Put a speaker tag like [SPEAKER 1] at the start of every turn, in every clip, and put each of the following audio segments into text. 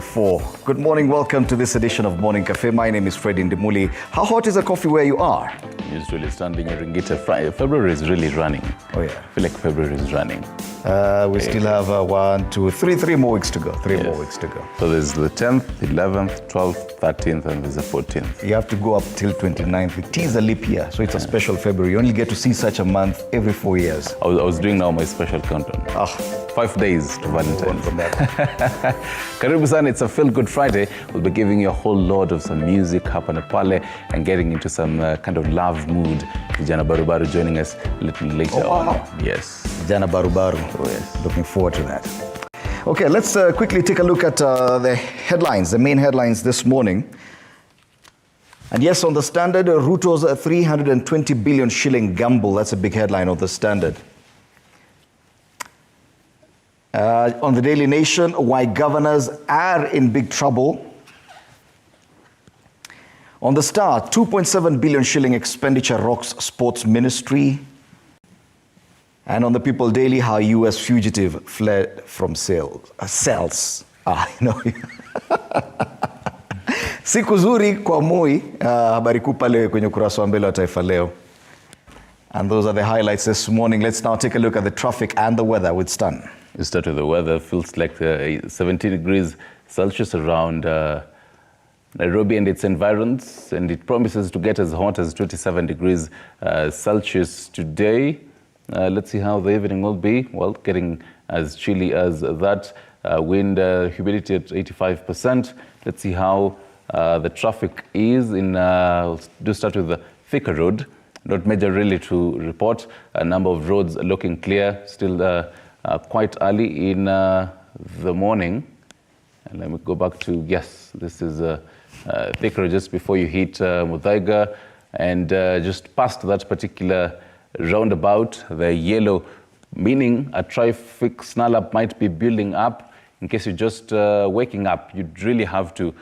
[SPEAKER 1] 24. Good morning, welcome to this edition of Morning Cafe. My name is Freddy Ndimuli. How hot is the coffee where you are?
[SPEAKER 2] It's really standing in Ringita. February is really running.
[SPEAKER 1] Oh yeah.
[SPEAKER 2] I feel like February is running.
[SPEAKER 1] We still have 3 more weeks to go. Three more weeks to go.
[SPEAKER 2] So there's the 10th, 11th, 12th, 13th, and there's the 14th.
[SPEAKER 1] You have to go up till 29th. It is a leap year, so it's a special February. You only get to see such a month every 4 years.
[SPEAKER 2] I was doing now my special countdown. 5 days to Valentine's. Karibu sana, it's a feel-good Friday. We'll be giving you a whole lot of some music, hapa na pale, and getting into some kind of love mood. Jana Barubaru joining us a little later on. Yes.
[SPEAKER 1] Jana Barubaru.
[SPEAKER 2] Oh, yes.
[SPEAKER 1] Looking forward to that. Okay, let's quickly take a look at the headlines, the main headlines this morning. And yes, on the Standard, Ruto's 320 billion shilling gamble. That's a big headline on the Standard. On the Daily Nation, why governors are in big trouble. On the Star, 2.7 billion shilling expenditure rocks sports ministry. And on the People Daily, how US fugitive fled from cells. Siku zuri kwa Moi, habari kuu pale kwenye ukurasa wa mbele wa Taifa Leo. And those are the highlights this morning. Let's now take a look at the traffic and the weather with Stan.
[SPEAKER 2] We start with the weather. Feels like 70 degrees Celsius around Nairobi and its environs, and it promises to get as hot as 27 degrees Celsius today. Let's see how the evening will be. Well, getting as chilly as that. Wind humidity at 85%. Let's see how the traffic is in. We'll do start with the Thika Road. Not major really to report. A number of roads looking clear. Still quite early in the morning. And let me go back to, yes, this is Thika Road just before you hit Muthaiga, and just past that particular roundabout, the yellow, meaning a traffic snarl-up might be building up. In case you're just waking up, you'd really have to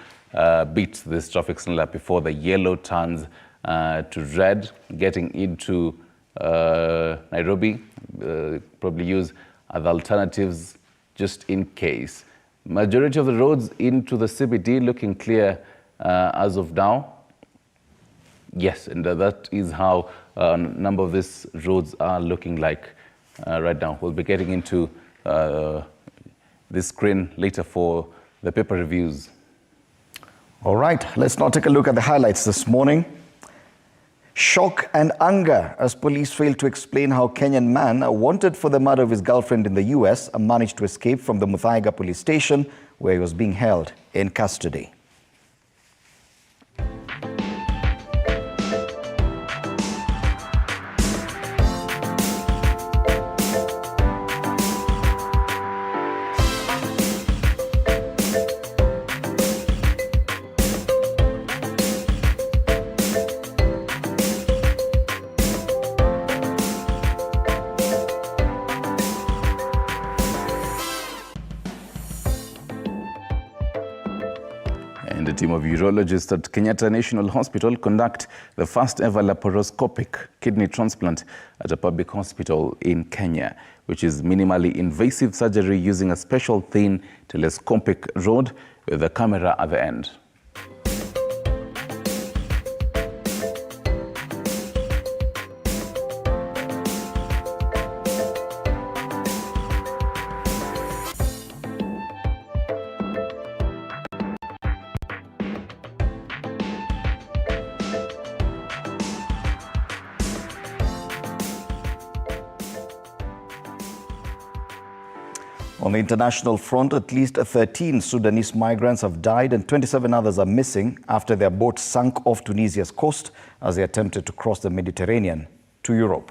[SPEAKER 2] beat this traffic snarl-up before the yellow turns to red, getting into Nairobi. Probably use other alternatives just in case. Majority of the roads into the CBD looking clear as of now. Yes, and that is how a number of these roads are looking like right now. We'll be getting into this screen later for the paper reviews.
[SPEAKER 1] All right, let's now take a look at the highlights this morning. Shock and anger as police failed to explain how Kenyan man wanted for the murder of his girlfriend in the US managed to escape from the Muthaiga police station where he was being held in custody.
[SPEAKER 2] And a team of urologists at Kenyatta National Hospital conduct the first ever laparoscopic kidney transplant at a public hospital in Kenya, which is minimally invasive surgery using a special thin telescopic rod with a camera at the end.
[SPEAKER 1] On the international front, at least 13 Sudanese migrants have died and 27 others are missing after their boat sank off Tunisia's coast as they attempted to cross the Mediterranean to Europe.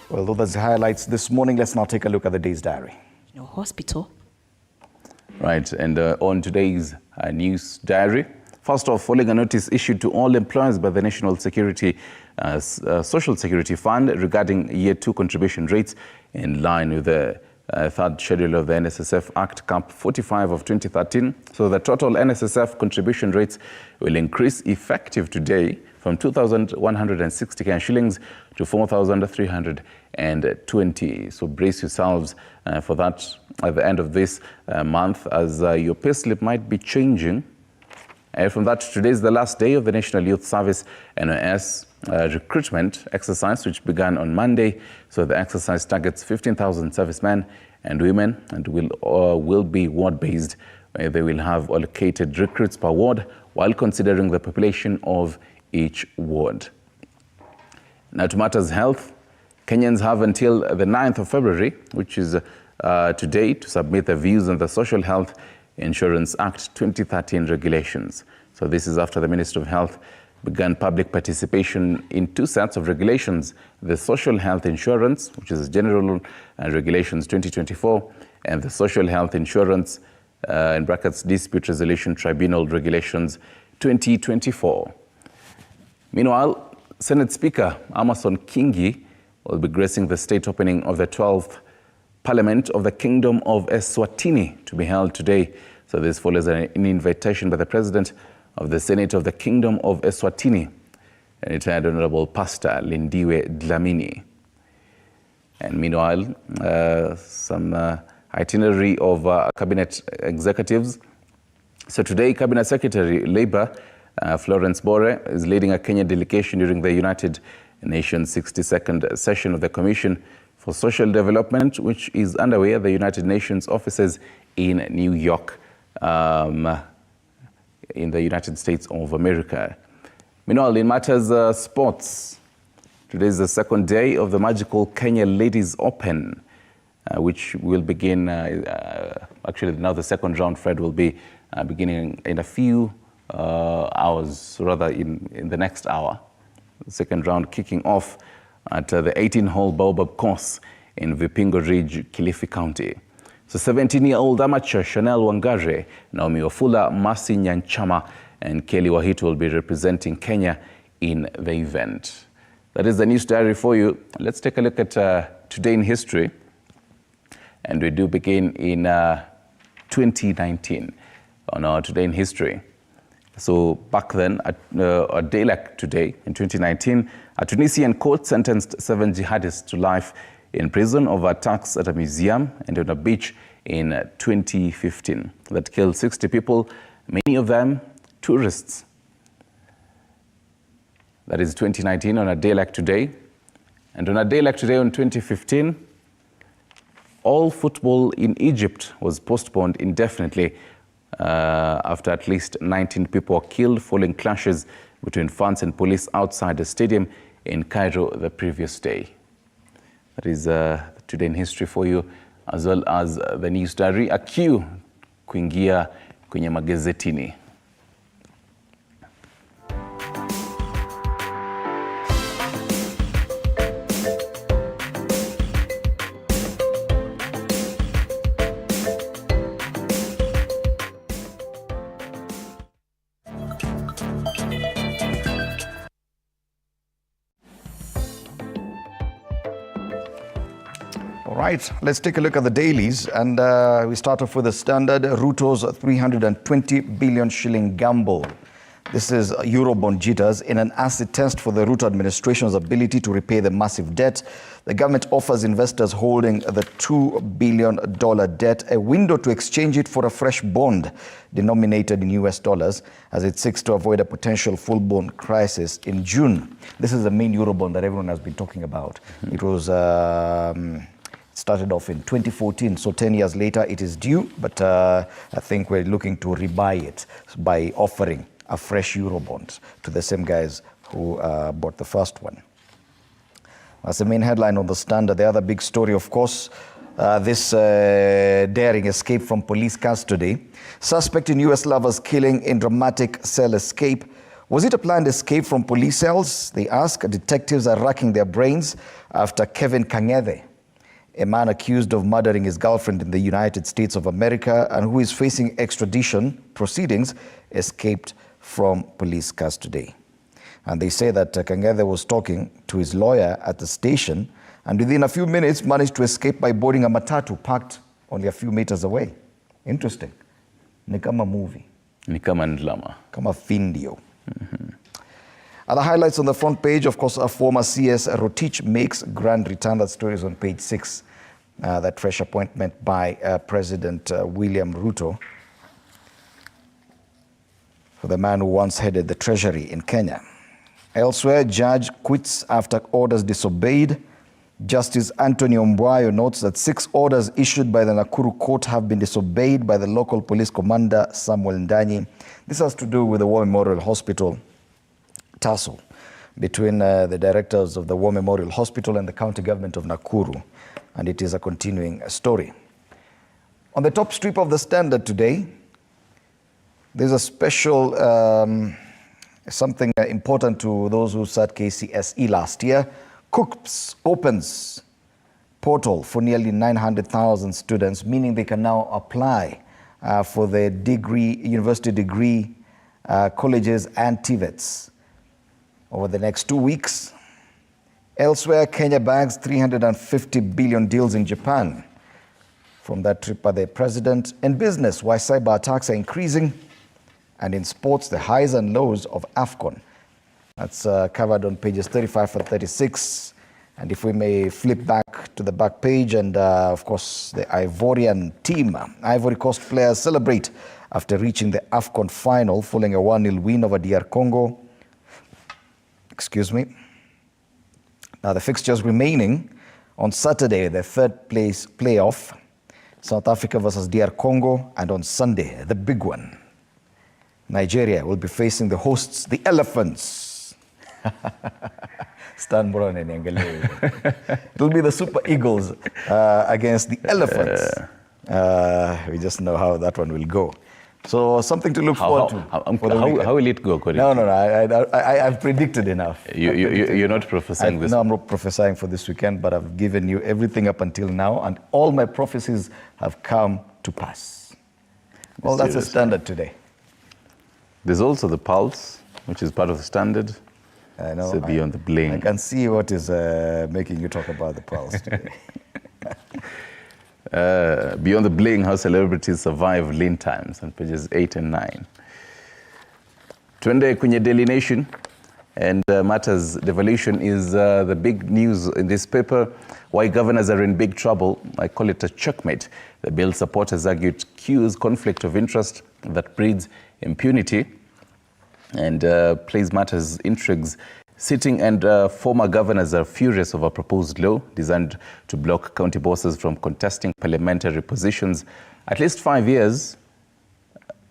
[SPEAKER 1] Well, those are the highlights this morning. Let's now take a look at the day's diary.
[SPEAKER 3] Hospital.
[SPEAKER 2] Right, and on today's news diary, first off, following a notice issued to all employers by the National Social Security Fund regarding Year 2 contribution rates in line with the third schedule of the NSSF Act Cap 45 of 2013. So the total NSSF contribution rates will increase effective today from 2,160 Kenyan shillings to 4,320. So brace yourselves for that at the end of this month, as your payslip might be changing. From that, today is the last day of the National Youth Service NOS recruitment exercise, which began on Monday. So the exercise targets 15,000 servicemen and women, and will be ward-based. They will have allocated recruits per ward while considering the population of each ward. Now to matters health, Kenyans have until the 9th of February, which is today, to submit their views on the Social Health Insurance Act 2013 regulations. So this is after the Ministry of Health began public participation in 2 sets of regulations: the Social Health Insurance, which is General Regulations 2024, and the Social Health Insurance in brackets Dispute Resolution Tribunal Regulations 2024. Meanwhile, Senate Speaker Amason Kingi will be gracing the state opening of the 12th Parliament of the Kingdom of Eswatini, to be held today. So this follows an invitation by the President of the Senate of the Kingdom of Eswatini, retired Honorable Pastor Lindiwe Dlamini. And meanwhile, some itinerary of cabinet executives. So today, Cabinet Secretary Labour Florence Bore is leading a Kenya delegation during the United Nations 62nd session of the Commission for Social Development, which is underway at the United Nations offices in New York, in the United States of America. Meanwhile, in matters sports, today is the second day of the magical Kenya Ladies Open, which will begin, actually now the second round, Fred, will be beginning in a few hours, rather in the next hour. The second round kicking off at the 18-hole Baobab course in Vipingo Ridge, Kilifi County. So 17-year-old amateur Chanel Wangare, Naomi Wafula, Mercy Nyanchama, and Kelly Wahitu will be representing Kenya in the event. That is the news diary for you. Let's take a look at today in history. And we do begin in 2019 on our Today in History. So back then, a day like today, in 2019, a Tunisian court sentenced 7 jihadists to life in prison over attacks at a museum and on a beach in 2015 that killed 60 people, many of them tourists. That is 2019 on a day like today. And on a day like today, in 2015, all football in Egypt was postponed indefinitely after at least 19 people were killed following clashes between fans and police outside the stadium in Cairo the previous day. That is Today in History for you, as well as the news diary. A cue kuingia kwenye magazetini.
[SPEAKER 1] All right, let's take a look at the dailies, and we start off with the Standard. Ruto's 320 billion shilling gamble. This is Eurobond jitters. In an acid test for the Ruto administration's ability to repay the massive debt, the government offers investors holding the $2 billion debt a window to exchange it for a fresh bond denominated in US dollars as it seeks to avoid a potential full-blown crisis in June. This is the main Eurobond that everyone has been talking about. It was started off in 2014, so 10 years later it is due, but I think we're looking to rebuy it by offering a fresh Eurobond to the same guys who bought the first one. That's the main headline on the Standard. The other big story, of course, this daring escape from police custody. Suspect in US lover's killing in dramatic cell escape. Was it a planned escape from police cells? They ask. Detectives are racking their brains after Kevin Kang'ethe, a man accused of murdering his girlfriend in the United States of America and who is facing extradition proceedings, escaped from police custody. And they say that Kang'ethe was talking to his lawyer at the station and within a few minutes managed to escape by boarding a matatu parked only a few meters away. Interesting. Ni kama movie.
[SPEAKER 2] Ni kama ndlama.
[SPEAKER 1] Kama findio. Other highlights on the front page, of course, a former CS Rotich makes grand return. That story is on page 6 that fresh appointment by President William Ruto for the man who once headed the treasury in Kenya. Elsewhere, judge quits after orders disobeyed. Justice Anthony Ombwayo notes that 6 orders issued by the Nakuru court have been disobeyed by the local police commander, Samuel Ndanyi. This has to do with the War Memorial Hospital tussle between the directors of the War Memorial Hospital and the county government of Nakuru, and it is a continuing story. On the top strip of the Standard today, there's a special something important to those who sat KCSE last year. COOPS opens portal for nearly 900,000 students, meaning they can now apply for the university degree colleges and TVETs over the next 2 weeks. Elsewhere, Kenya bags 350 billion deals in Japan from that trip by the president. In business, why cyber attacks are increasing. And in sports, the highs and lows of AFCON. That's covered on pages 35 and 36. And if we may flip back to the back page, and of course, the Ivorian team. Ivory Coast players celebrate after reaching the AFCON final following a 1-0 win over DR Congo. Excuse me. Now, the fixtures remaining on Saturday, the third place playoff, South Africa versus DR Congo, and on Sunday, the big one. Nigeria will be facing the hosts, the Elephants. Stan Brown and Engele. It will be the Super Eagles against the Elephants. We just know how that one will go. So something to look forward to.
[SPEAKER 2] How will it go, Corey?
[SPEAKER 1] No, I've predicted enough.
[SPEAKER 2] You're not prophesying this?
[SPEAKER 1] No, I'm not prophesying for this weekend, but I've given you everything up until now, and all my prophecies have come to pass. Well, that's the Standard today.
[SPEAKER 2] There's also the Pulse, which is part of the Standard.
[SPEAKER 1] I know.
[SPEAKER 2] So Beyond the Bling.
[SPEAKER 1] I can see what is making you talk about the Pulse today.
[SPEAKER 2] Beyond the Bling, how celebrities survive lean times, on pages 8 and 9. Twende kwenye Daily Nation, and matters devolution is the big news in this paper. Why governors are in big trouble. I call it a checkmate. The bill supporters argued cues conflict of interest that breeds impunity and plays matters intrigues. Sitting and former governors are furious over a proposed law designed to block county bosses from contesting parliamentary positions at least 5 years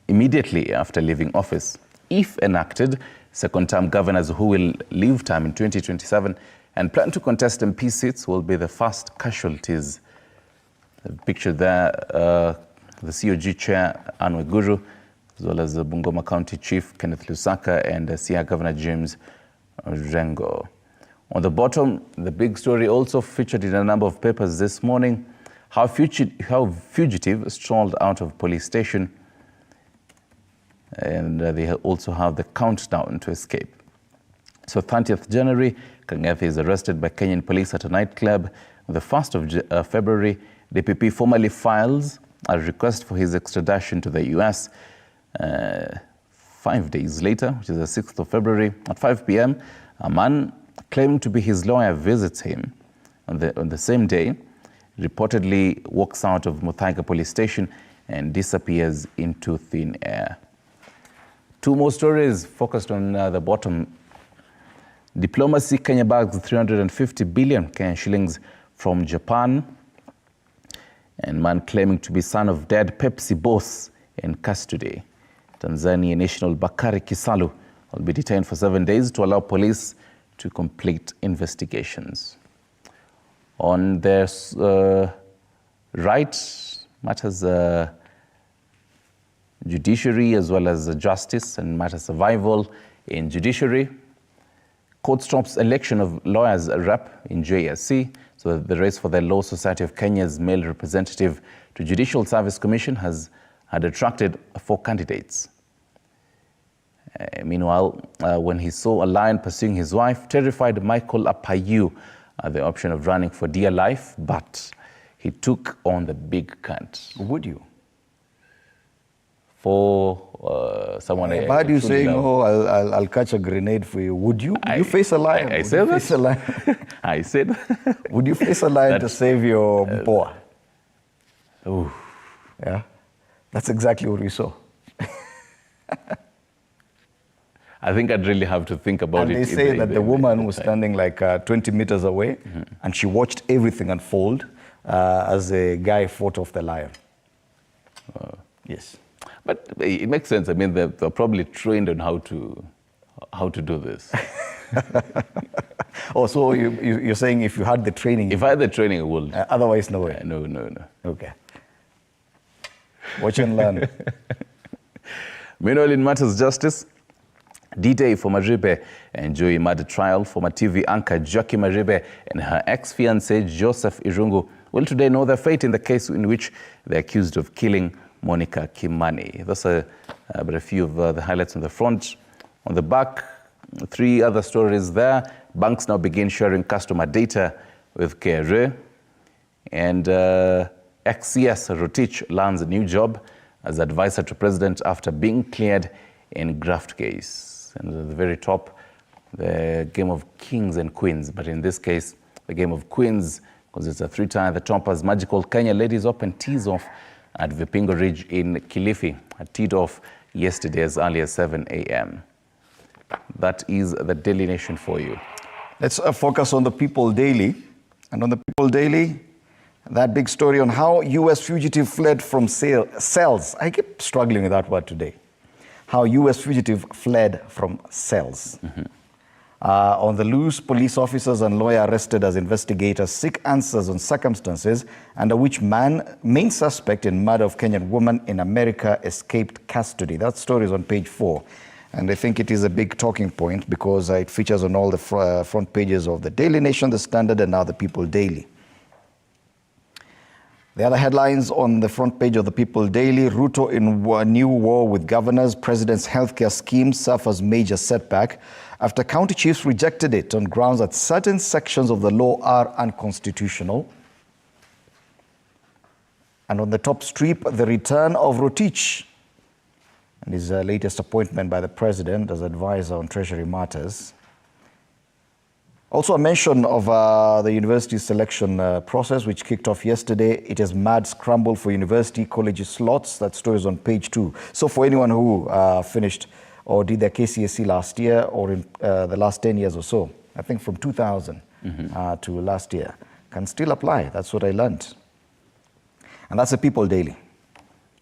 [SPEAKER 2] immediately after leaving office. If enacted, second-term governors who will leave term in 2027 and plan to contest MP seats will be the first casualties. The picture there, the COG chair, Anne Weguru, as well as the Bungoma County Chief, Kenneth Lusaka, and Siaya Governor James Rengo. On the bottom, the big story also featured in a number of papers this morning, how fugitive strolled out of police station, and they also have the countdown to escape. So 30th January, Kangethi is arrested by Kenyan police at a nightclub. On the 1st of February, DPP formally files a request for his extradition to the US. 5 days later, which is the 6th of February, at 5 p.m., a man claiming to be his lawyer visits him on the same day, reportedly walks out of Muthaiga police station and disappears into thin air. Two more stories focused on the bottom. Diplomacy, Kenya bags 350 billion Kenyan shillings from Japan. And man claiming to be son of dead Pepsi boss in custody. Tanzania national Bakari Kisalu will be detained for 7 days to allow police to complete investigations. On their right, matters judiciary as well as justice and matters survival in judiciary. Court stops election of lawyers rep in JSC. So the race for the Law Society of Kenya's male representative to Judicial Service Commission had attracted 4 candidates. Meanwhile, when he saw a lion pursuing his wife, terrified Michael Apayu the option of running for dear life, but he took on the big cunt.
[SPEAKER 1] Would you?
[SPEAKER 2] For someone
[SPEAKER 1] I've heard you
[SPEAKER 2] truly
[SPEAKER 1] saying,
[SPEAKER 2] love.
[SPEAKER 1] "Oh, I'll catch a grenade for you." Would you face a lion?
[SPEAKER 2] I said
[SPEAKER 1] Face a lion?
[SPEAKER 2] I said.
[SPEAKER 1] Would you face a lion to save your boa?
[SPEAKER 2] Oh,
[SPEAKER 1] Yeah, that's exactly what we saw.
[SPEAKER 2] I think I'd really have to think about
[SPEAKER 1] And
[SPEAKER 2] it.
[SPEAKER 1] they say that the woman was standing like 20 meters away, and she watched everything unfold as the guy fought off the lion. Yes.
[SPEAKER 2] But it makes sense. I mean, they're probably trained on how to do this.
[SPEAKER 1] Oh, so you're saying if you had the training,
[SPEAKER 2] If I had the training, I would.
[SPEAKER 1] otherwise no way.
[SPEAKER 2] No.
[SPEAKER 1] Okay. Watch and learn.
[SPEAKER 2] Meanwhile, in matters justice, D-Day for Maribe and Joey murder trial. Former TV anchor Jackie Maribe and her ex-fiancé Joseph Irungu will today know their fate in the case in which they're accused of killing Monica Kimani. Those are but a few of the highlights on the front. On the back, 3 other stories there. Banks now begin sharing customer data with KRA. And ex-CS Rotich lands a new job as advisor to president after being cleared in graft case. And at the very top, the game of kings and queens, but in this case, the game of queens, because it's a 3-time the Tompers Magical Kenya Ladies Open tees off at Vipingo Ridge in Kilifi. It teed off yesterday as early as 7 a.m. That is the Daily Nation for you.
[SPEAKER 1] Let's focus on the People Daily. And on the People Daily, that big story on how U.S. fugitive fled from cells. I keep struggling with that word today. How U.S. fugitive fled from cells. On the loose, police officers and lawyer arrested as investigators seek answers on circumstances under which main suspect in murder of Kenyan woman in America escaped custody. That story is on page 4. And I think it is a big talking point because it features on all the front pages of the Daily Nation, the Standard, and now the People Daily. The other headlines on the front page of the People Daily: Ruto in new war with governors. President's healthcare scheme suffers major setback after county chiefs rejected it on grounds that certain sections of the law are unconstitutional. And on the top strip, the return of Rotich and his latest appointment by the president as advisor on treasury matters. Also a mention of the university selection process, which kicked off yesterday. It is mad scramble for university college slots. That story is on page 2. So for anyone who finished or did their KCSE last year or in the last 10 years or so, I think from 2000 to last year, can still apply. That's what I learned. And that's the People Daily.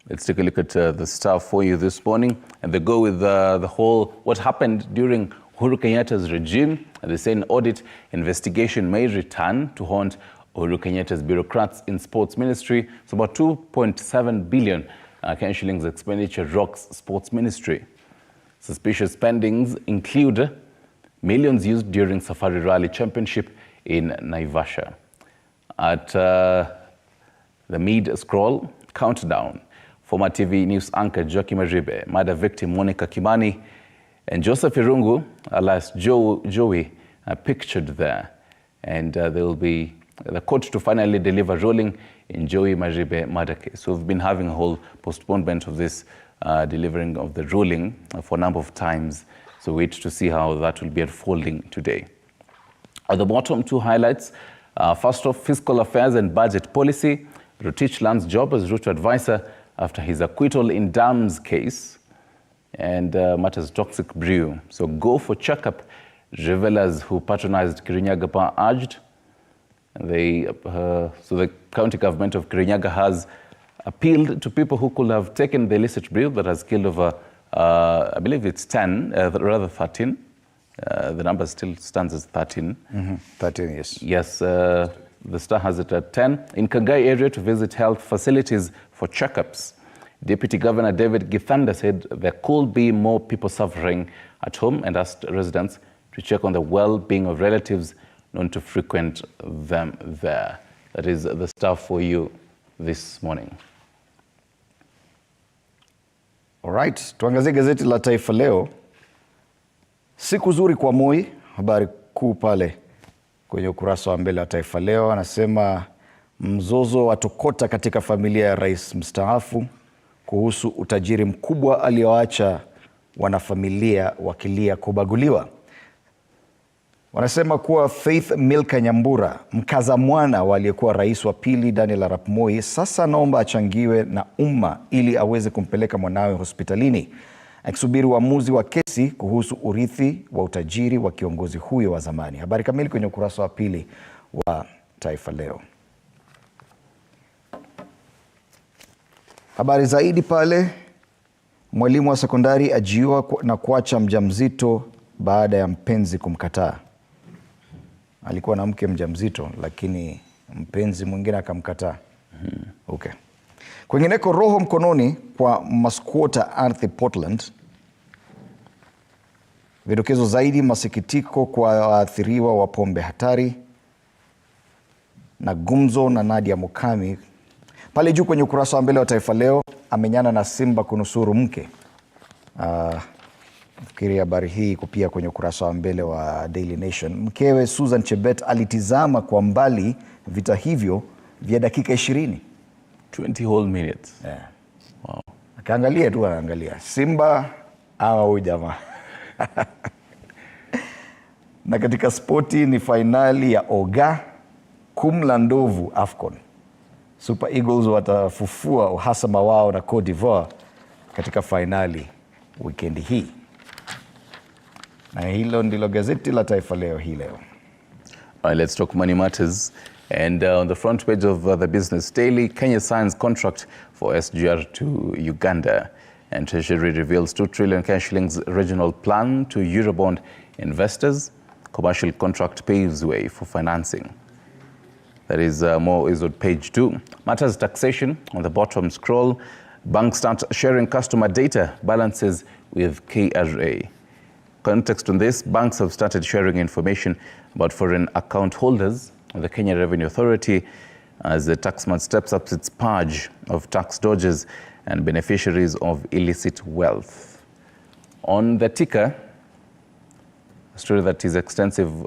[SPEAKER 2] Let's take a look at the Star for you this morning. And they go with the whole, what happened during Uhuru Kenyatta's regime. And they say an audit investigation may return to haunt Uhuru Kenyatta's bureaucrats in sports ministry. So about 2.7 billion Kenyan shillings expenditure rocks sports ministry. Suspicious spendings include millions used during Safari Rally Championship in Naivasha. At the mid-scroll countdown, former TV news anchor Jackie Maribe, murder victim Monica Kimani, and Joseph Irungu, alias Joey, pictured there. And there will be the court to finally deliver ruling in Joey Maribe murder case. So we've been having a whole postponement of this delivering of the ruling for a number of times. So wait to see how that will be unfolding today. At the bottom, 2 highlights. First off, fiscal affairs and budget policy. Rotich lands job as Ruto advisor after his acquittal in Dam's case. And matters toxic brew. So go for checkup, revelers who patronized Kirinyaga urged. So the county government of Kirinyaga has appealed to people who could have taken the illicit brew that has killed over, I believe it's 10, rather 13. The number still stands as 13.
[SPEAKER 1] 13, yes.
[SPEAKER 2] Yes, the Star has it at 10. In Kangai area to visit health facilities for checkups. Deputy Governor David Githanda said there could be more people suffering at home and asked residents to check on the well-being of relatives known to frequent them there. That is the stuff for you this morning.
[SPEAKER 1] All right, tuangazie gazeti la Taifa Leo. Siku nzuri kwa Moi, habari kuu pale kwenye ukurasa wa mbele wa Taifa Leo. Anasema mzozo watokota katika familia ya rais mstaafu kuhusu utajiri mkubwa alioacha wanafamilia wakilia kubaguliwa. Wanasema kuwa Faith Milka Nyambura, mkaza mwana wa aliyekuwa rais wa pili Daniel Arap Moi, sasa anaomba achangiwe na umma ili aweze kumpeleka mwanawe hospitalini, akisubiri uamuzi wa kesi kuhusu urithi wa utajiri wa kiongozi huyo wa zamani. Habari kamili kwenye ukurasa wa pili wa Taifa Leo. Habari zaidi pale, mwalimu wa sekondari ajiua na kuacha mjamzito baada ya mpenzi kumkataa. Alikuwa na mke mjamzito lakini mpenzi mwingine akamkataa. Okay. Kwingineko, roho mkononi kwa maskwota ardhi Portland. Vidokezo zaidi, masikitiko kwa waathiriwa wa pombe hatari, na gumzo na Nadia Mukami. Pale juu kwenye ukurasa wa mbele wa Taifa Leo, amenyana na simba kunusuru mke. Nafikiri habari hii iko pia kwenye ukurasa wa mbele wa Daily Nation. Mkewe Susan Chebet alitizama kwa mbali vita hivyo vya dakika 20.
[SPEAKER 2] 20 whole minutes.
[SPEAKER 1] Yeah.
[SPEAKER 2] Wow.
[SPEAKER 1] Akaangalia tu, anaangalia simba ama huyu jamaa. Na katika spoti ni fainali ya Oga kumla ndovu AFCON. Super Eagles watafufua uhasama wao na Cote d'Ivoire katika fainali wikendi hii. Na hilo ndilo gazeti la Taifa Leo hii leo.
[SPEAKER 2] All right, let's talk money matters. And on the front page of the Business Daily, Kenya signs contract for SGR to Uganda. And Treasury reveals 2 trillion cash shillings regional plan to Eurobond investors. Commercial contract paves way for financing. There is more is on page 2. Matters taxation on the bottom scroll. Banks start sharing customer data balances with KRA. Context on this, banks have started sharing information about foreign account holders with the Kenya Revenue Authority as the taxman steps up its purge of tax dodgers and beneficiaries of illicit wealth. On the ticker, a story that is extensive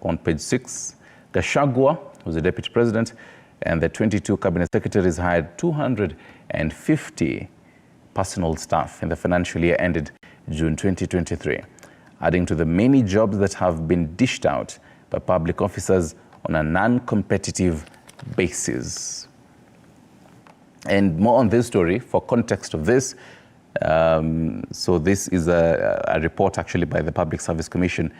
[SPEAKER 2] on page 6, Gachagua, who's the deputy president, and the 22 cabinet secretaries hired 250 personal staff in the financial year ended June 2023, adding to the many jobs that have been dished out by public officers on a non-competitive basis. And more on this story, for context of this, so this is a report actually by the Public Service Commission,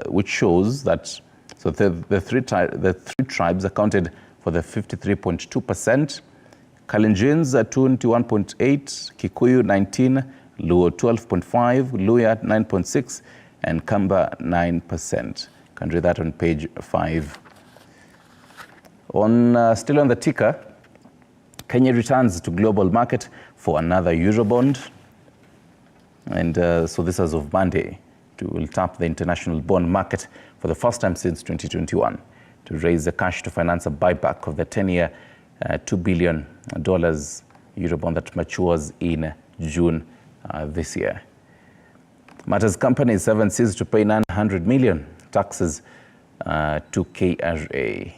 [SPEAKER 2] which shows that the three tribes accounted for the 53.2%, Kalenjins at 21.8%, Kikuyu 19%, Luo 12.5%, Luya 9.6%, and Kamba 9%. You can read that on page 5. Still on the ticker, Kenya returns to global market for another Eurobond. And so this as of Monday, will tap the international bond market for the first time since 2021 to raise the cash to finance a buyback of the 10-year $2 billion Eurobond that matures in June this year. Matters companies 7 seized to pay 900 million taxes to KRA.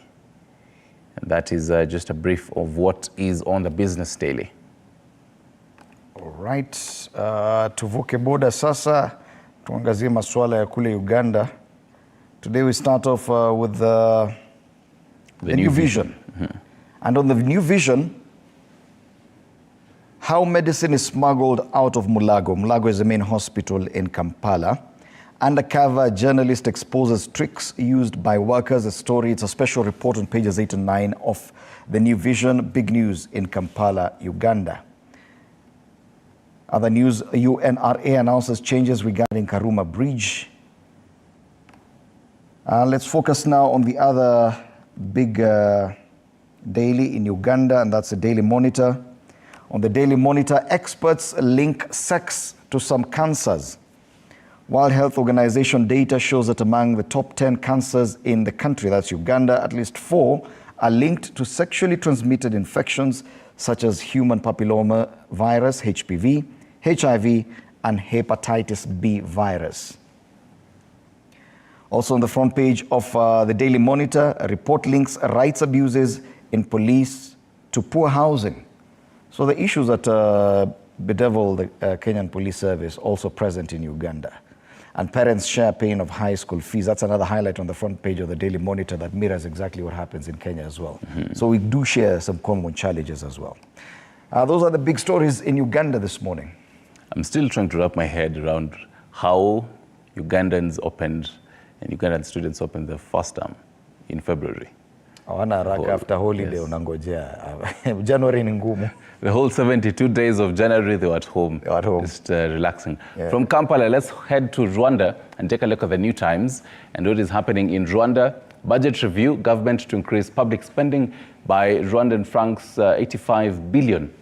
[SPEAKER 2] And that is just a brief of what is on the Business Daily.
[SPEAKER 1] All right, tuvuke boda sasa, tuangazie masuala ya kule Uganda. Today we start off with the new vision. Mm-hmm. And on the new vision, how medicine is smuggled out of Mulago. Mulago is the main hospital in Kampala. Undercover journalist exposes tricks used by workers. It's a special report on pages 8 and 9 of the new vision. Big news in Kampala, Uganda. Other news, UNRA announces changes regarding Karuma Bridge. Let's focus now on the other big daily in Uganda, and that's the Daily Monitor. On the Daily Monitor, experts link sex to some cancers. World Health Organization data shows that among the top 10 cancers in the country, that's Uganda, at least 4 are linked to sexually transmitted infections such as human papilloma virus, HPV, HIV, and hepatitis B virus. Also on the front page of the Daily Monitor, a report links rights abuses in police to poor housing. So the issues that bedevil the Kenyan police service, also present in Uganda. And parents share pain of high school fees. That's another highlight on the front page of the Daily Monitor that mirrors exactly what happens in Kenya as well. So we do share some common challenges as well. Those are the big stories in Uganda this morning.
[SPEAKER 2] I'm still trying to wrap my head around how Ugandans opened and Ugandan students opened their first term in February.
[SPEAKER 1] Hawana haraka after holiday,
[SPEAKER 2] yes.
[SPEAKER 1] Unangojea. January ni ngumu.
[SPEAKER 2] The whole 72 days of January, they were at home.
[SPEAKER 1] They were at home.
[SPEAKER 2] Just relaxing.
[SPEAKER 1] Yeah.
[SPEAKER 2] From Kampala, let's head to Rwanda and take a look at the New Times and what is happening in Rwanda. Budget review, government to increase public spending by Rwandan francs 85 billion.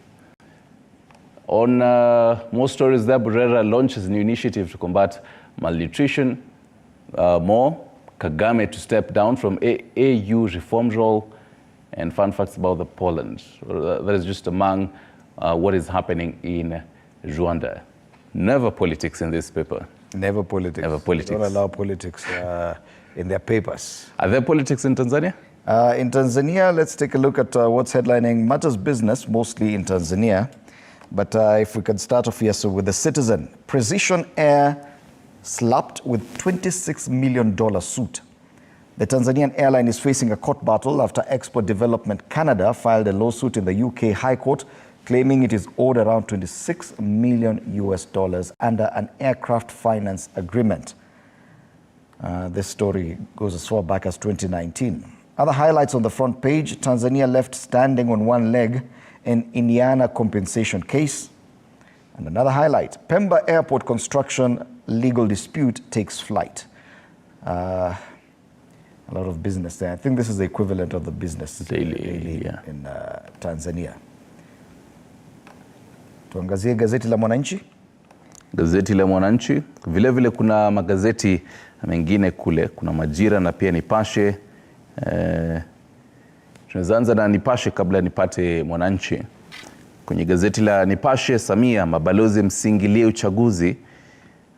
[SPEAKER 2] On more stories there, Burera launches a new initiative to combat malnutrition. More, Kagame to step down from AU reform role, and fun facts about the Poland. That is just among what is happening in Rwanda. Never politics in this paper.
[SPEAKER 1] Never politics.
[SPEAKER 2] Never politics.
[SPEAKER 1] They don't allow politics in their papers.
[SPEAKER 2] Are there politics in Tanzania?
[SPEAKER 1] In Tanzania, let's take a look at what's headlining Matters Business, mostly in Tanzania. But if we could start off here, so with the Citizen. Precision Air slapped with $26 million suit. The Tanzanian airline is facing a court battle after Export Development Canada filed a lawsuit in the UK High Court claiming it is owed around $26 million under an aircraft finance agreement. This story goes as far back as 2019. Other highlights on the front page: Tanzania left standing on one leg in Indiana compensation case. And another highlight: Pemba Airport construction legal dispute takes flight. A lot of business there. I think this is the equivalent of the Business Daily
[SPEAKER 2] yeah.
[SPEAKER 1] in Tanzania. Tuangazie gazeti la Mwananchi.
[SPEAKER 2] Gazeti la Mwananchi. Vile vile kuna magazeti mengine kule. Kuna Majira na pia Nipashe. Tunaanza na Nipashe kabla nipate Mwananchi. Kwenye gazeti la Nipashe, Samia, mabalozi msingilie uchaguzi,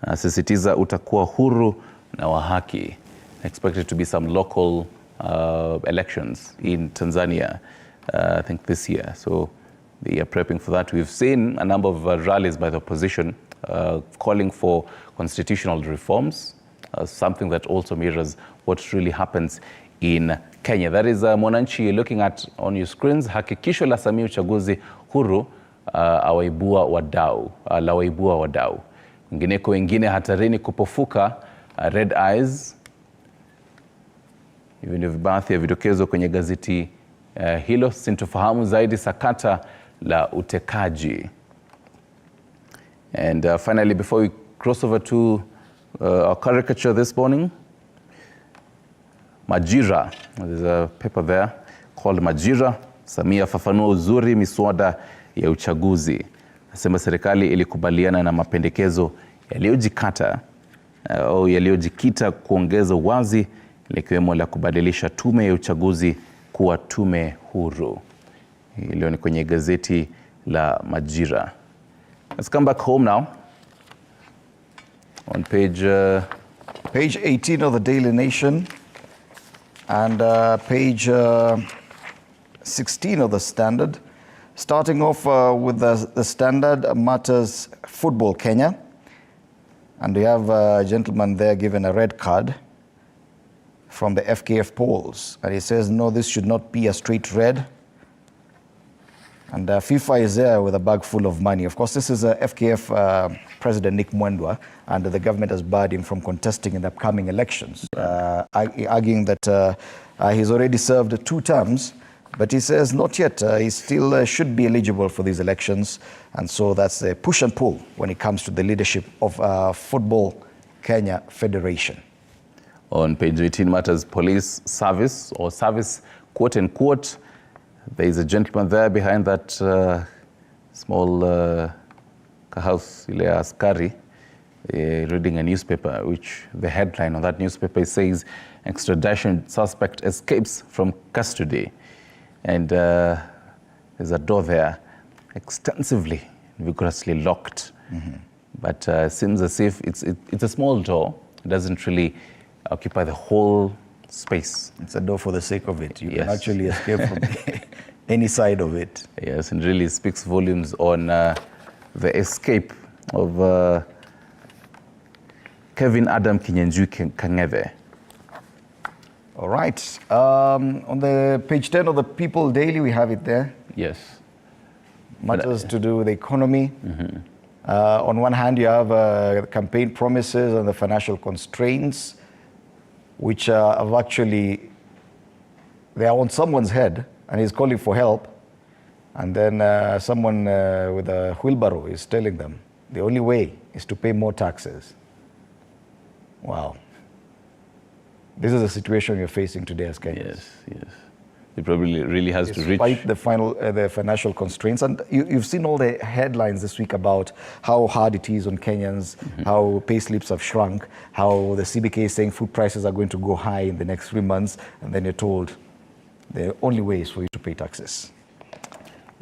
[SPEAKER 2] asisitiza utakuwa huru na wa haki. Expected to be some local elections in Tanzania, I think this year. So they are prepping for that. We've seen a number of rallies by the opposition calling for constitutional reforms, something that also mirrors what really happens in Kenya. That is Mwananchi looking at on your screens. Hakikisho la Samia uchaguzi huru awaibua wadau, lawaibua wadau. Ngineko wengine hatarini kupofuka, red eyes. Hivi ndivyo baadhi ya vidokezo kwenye gazeti hilo. Sintofahamu zaidi sakata la utekaji. And finally, before we cross over to our caricature this morning, Majira. There's a paper there called Majira. Samia fafanua uzuri miswada ya uchaguzi. Nasema serikali ilikubaliana na mapendekezo yaliyojikata au yaliyojikita kuongeza uwazi, likiwemo la kubadilisha tume ya uchaguzi kuwa tume huru. Hilo ni kwenye gazeti la Majira. Let's come back home now. On page
[SPEAKER 1] 18 of the Daily Nation and page 16 of the Standard. Starting off with the Standard, Matters Football Kenya. And we have a gentleman there given a red card from the FKF polls. And he says, no, this should not be a straight red. And FIFA is there with a bag full of money. Of course, this is FKF President Nick Mwendwa, and the government has barred him from contesting in the upcoming elections, arguing that he's already served 2 terms, but he says not yet. He still should be eligible for these elections. And so that's a push and pull when it comes to the leadership of Football Kenya Federation.
[SPEAKER 2] On page 18, Matters Police Service, or service, quote unquote. There is a gentleman there behind that small house, ile askari, reading a newspaper, which the headline on that newspaper says, extradition suspect escapes from custody. And there's a door there, extensively, vigorously locked. But it seems as if it's a small door. It doesn't really occupy the whole space.
[SPEAKER 1] It's a door for the sake of it. You
[SPEAKER 2] Yes.
[SPEAKER 1] can actually escape from any side of it.
[SPEAKER 2] Yes, and really speaks volumes on the escape of Kevin Adam Kinyenjui Kangeve.
[SPEAKER 1] All right. On the page 10 of the People Daily, we have it there.
[SPEAKER 2] Yes.
[SPEAKER 1] Matters to do with the economy. On one hand, you have campaign promises and the financial constraints, which have actually, they are on someone's head, and he's calling for help. And then someone with a wheelbarrow is telling them the only way is to pay more taxes. Wow. This is the situation you're facing today as Kenyans.
[SPEAKER 2] Yes, yes. It probably really has to reach.
[SPEAKER 1] Despite the financial constraints. And you've seen all the headlines this week about how hard it is on Kenyans, how pay slips have shrunk, how the CBK is saying food prices are going to go high in the next 3 months. And then you're told the only way is for you to pay taxes.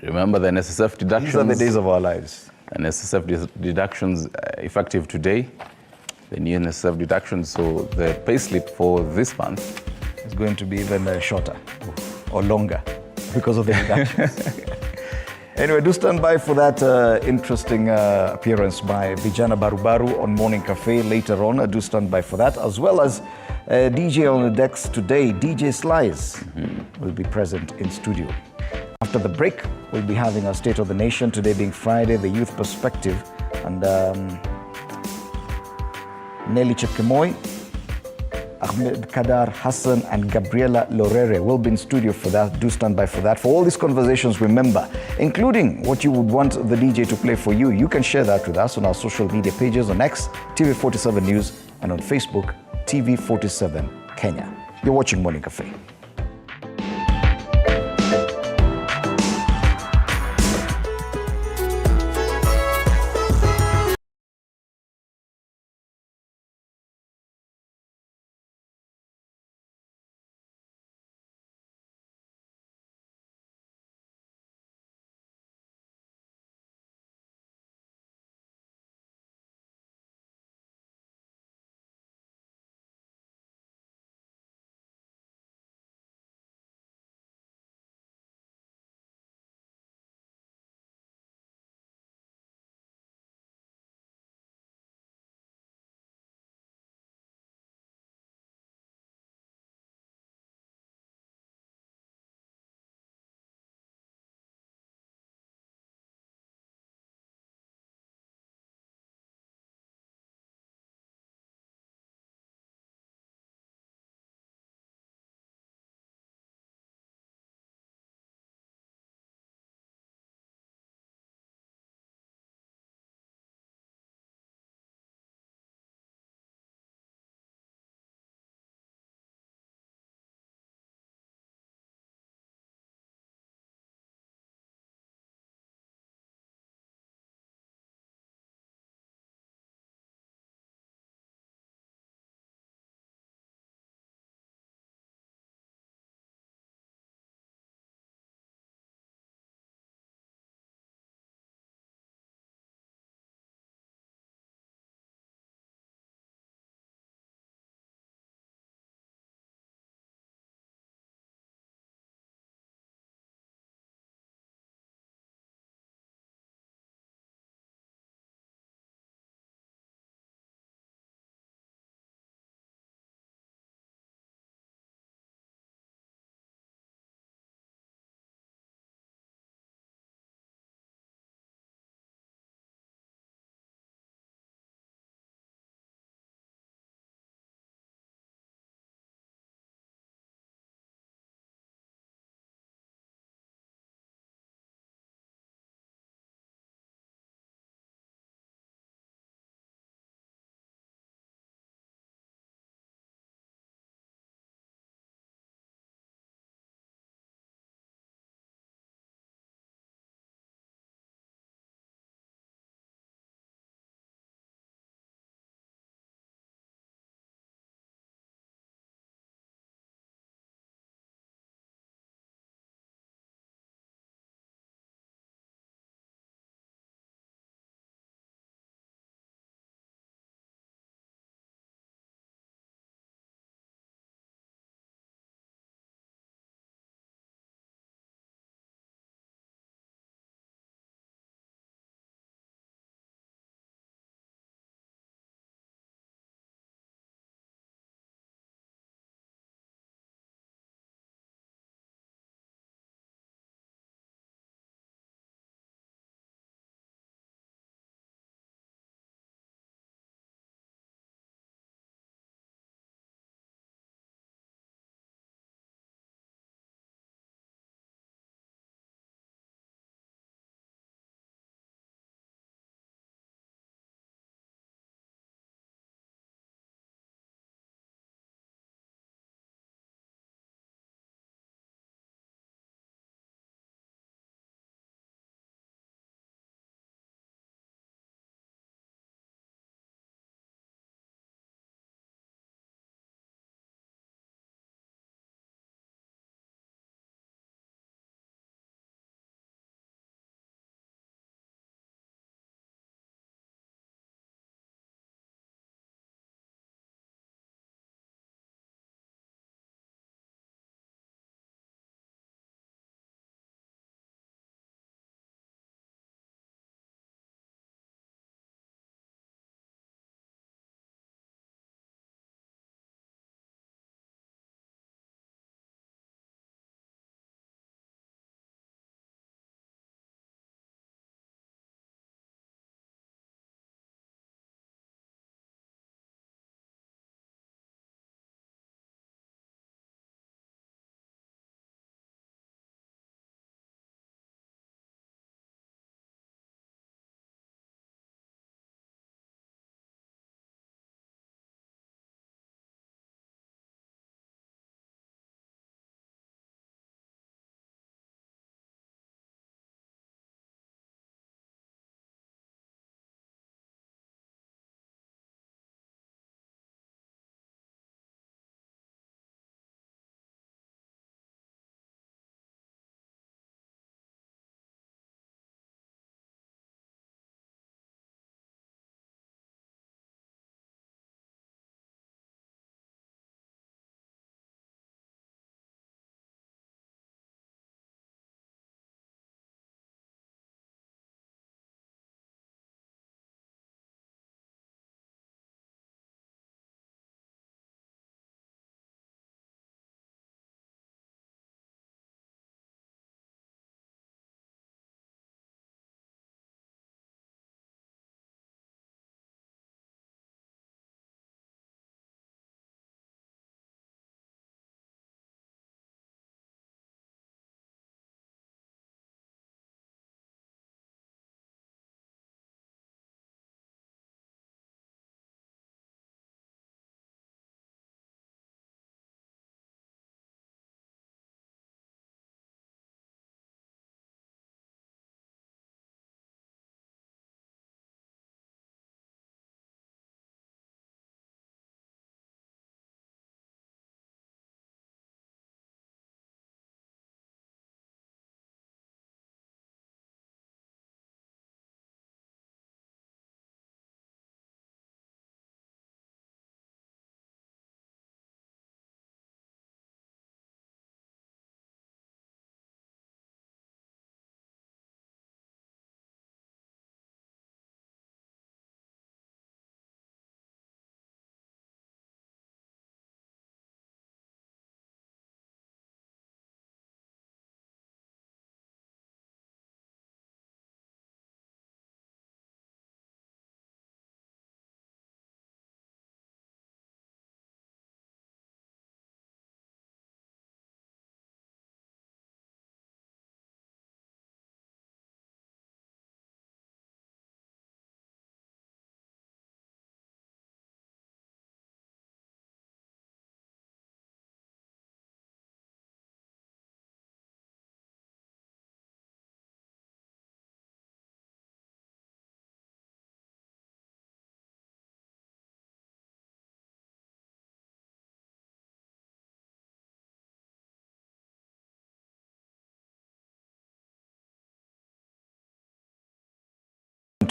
[SPEAKER 2] Remember the NSSF deductions.
[SPEAKER 1] These are the days of our lives.
[SPEAKER 2] And NSSF deductions effective today. The new NSSF deductions, so the payslip for this month
[SPEAKER 1] is going to be even shorter or longer because of the deductions. Anyway, do stand by for that interesting appearance by Vijana Barubaru on Morning Cafe later on. Do stand by for that, as well as DJ on the decks today, DJ Slice will be present in studio. After the break, we'll be having our State of the Nation, today being Friday, the youth perspective, and Nelly Chepkemoy, Ahmed Kadar Hassan, and Gabriela Lorere will be in studio for that. Do stand by for that. For all these conversations, remember, including what you would want the DJ to play for you, you can share that with us on our social media pages on X, TV47 News, and on Facebook, TV47 Kenya. You're watching Morning Cafe.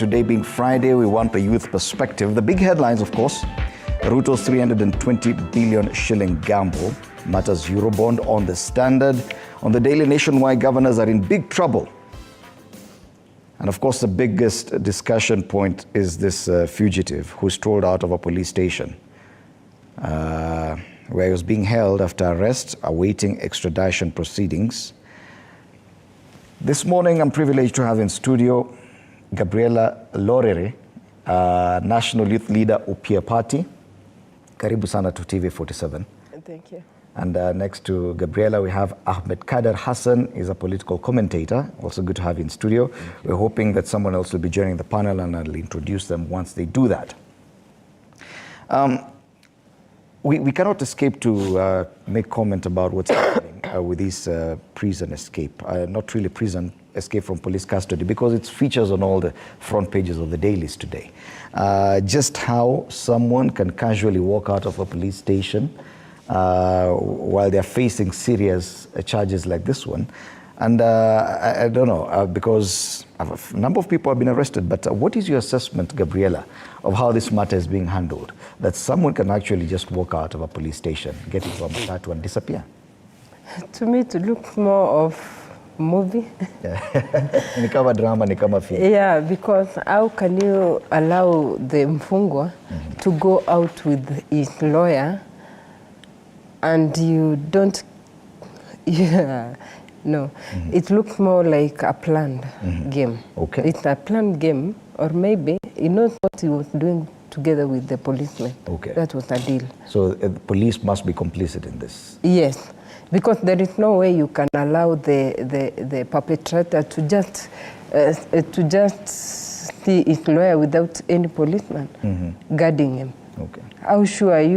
[SPEAKER 1] today being Friday, we want the youth perspective. The big headlines, of course, Ruto's 320 billion shilling gamble, matters Eurobond on the Standard. On the Daily Nation, why governors are in big trouble. And of course, the biggest discussion point is this fugitive who strolled out of a police station where he was being held after arrest, awaiting extradition proceedings. This morning, I'm privileged to have in studio Gabriela Lorere, National Youth Leader, Upia Party. Karibu sana to TV47.
[SPEAKER 3] Thank you.
[SPEAKER 1] And next to Gabriela, we have Ahmed Kader Hassan. He's a political commentator. Also good to have you in studio. We're hoping that someone else will be joining the panel, and I'll introduce them once they do that. We cannot escape to make comment about what's happening with this prison escape. Not really prison escape from police custody, because it features on all the front pages of the dailies today. Just how someone can casually walk out of a police station while they're facing serious charges like this one. And I don't know, because a number of people have been arrested, but what is your assessment, Gabriela, of how this matter is being handled? That someone can actually just walk out of a police station, get into a matatu and disappear?
[SPEAKER 3] To me, it looks more of movie.
[SPEAKER 1] Ni kama drama, ni kama film.
[SPEAKER 3] Yeah, because how can you allow the mfungwa to go out with his lawyer and you don't... Yeah. No, it looks more like a planned game.
[SPEAKER 1] Okay.
[SPEAKER 3] It's a planned game, or maybe he knows what he was doing together with the policeman.
[SPEAKER 1] Okay.
[SPEAKER 3] That was a deal.
[SPEAKER 1] So the police must be complicit in this?
[SPEAKER 3] Yes, because there is no way you can allow the perpetrator to just see his lawyer without any policeman guarding him.
[SPEAKER 1] Okay.
[SPEAKER 3] How sure are you?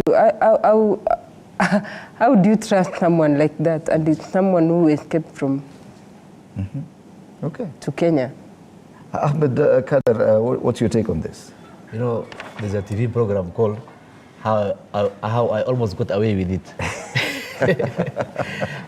[SPEAKER 3] How do you trust someone like that? And it's someone who escaped from to Kenya.
[SPEAKER 1] Ahmed Kader, what's your take on this?
[SPEAKER 4] You know, there's a TV program called How I Almost Got Away With It.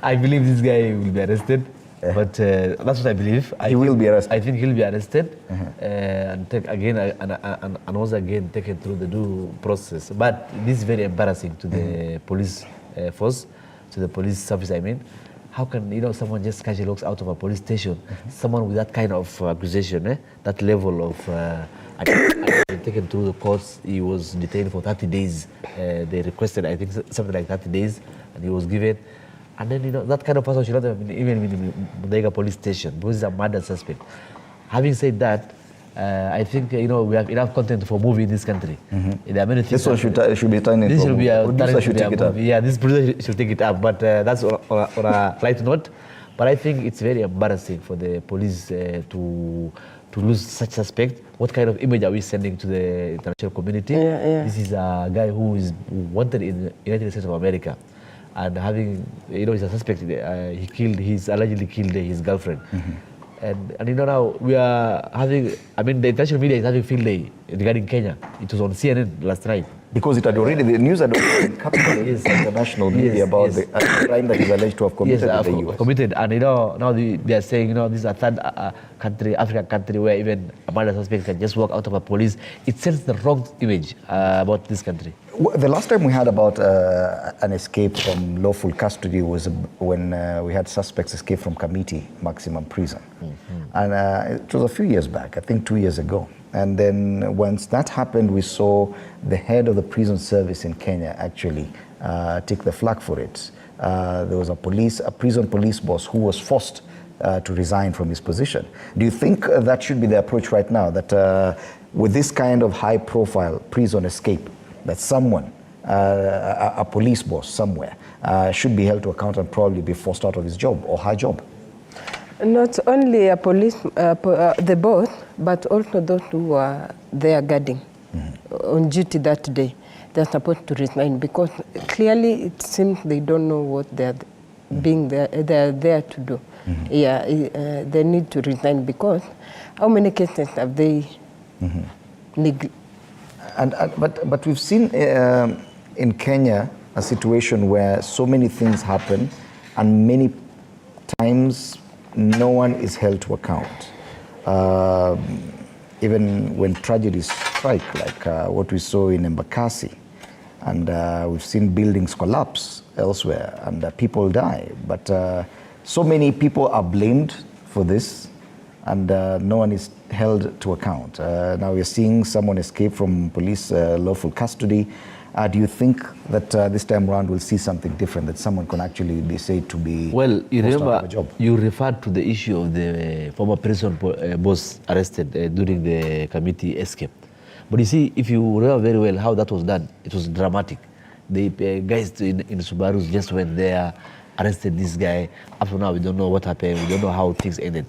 [SPEAKER 4] I believe this guy will be arrested, but that's what I believe.
[SPEAKER 1] He will be arrested?
[SPEAKER 4] I think he'll be arrested and take again and also again taken through the due process. But this is very embarrassing to the police force, to the police service, I mean. How can, someone just casually walks out of a police station, someone with that kind of accusation, that level of... taken through the courts, he was detained for 30 days. They requested, I think, something like 30 days, and he was given. And then, that kind of person should not have been even in the Bodega police station, because he's a murder suspect. Having said that, I think, we have enough content for movie in this country. There are many things.
[SPEAKER 1] This one should be turned into
[SPEAKER 4] this should be a
[SPEAKER 1] producer should take it up.
[SPEAKER 4] Yeah, this producer should take it up, but that's on a light note. But I think it's very embarrassing for the police to lose such suspect. What kind of image are we sending to the international community?
[SPEAKER 3] Yeah.
[SPEAKER 4] This is a guy who is wanted in the United States of America, and having, he's a suspect. He's allegedly killed his girlfriend. And now we are having, the international media is having field day regarding Kenya. It was on CNN last night.
[SPEAKER 1] Because the news had already captured international media about the crime that is alleged to have committed in the US.
[SPEAKER 4] Committed. And now they are saying, this is a third country, African country, where even a murder suspect can just walk out of a police. It sends the wrong image about this country.
[SPEAKER 1] The last time we had about an escape from lawful custody was when we had suspects escape from Kamiti Maximum Prison. And it was a few years back, I think 2 years ago. And then once that happened, we saw the head of the prison service in Kenya actually take the flak for it. There was a prison police boss who was forced to resign from his position. Do you think that should be the approach right now, that with this kind of high-profile prison escape, that someone, a police boss somewhere, should be held to account and probably be forced out of his job or her job?
[SPEAKER 3] Not only a police, the boss, but also those who are there guarding on duty that day. They're supposed to resign, because clearly it seems they don't know what they're there to do. They need to resign, because how many cases have they
[SPEAKER 1] But we've seen in Kenya a situation where so many things happen, and many times no one is held to account. even when tragedies strike, like what we saw in Embakasi, and we've seen buildings collapse elsewhere, and people die. But so many people are blamed for this, and no one is held to account. Now we're seeing someone escape from police lawful custody. Do you think that this time around we'll see something different, that someone can actually be said to be
[SPEAKER 4] well, you
[SPEAKER 1] forced out of
[SPEAKER 4] remember,
[SPEAKER 1] a job?
[SPEAKER 4] you referred to the issue of the former prison boss arrested during the committee escape. But you see, if you remember very well how that was done, it was dramatic. The guys in Subarus just went there, arrested this guy. Up to now, we don't know what happened. We don't know how things ended.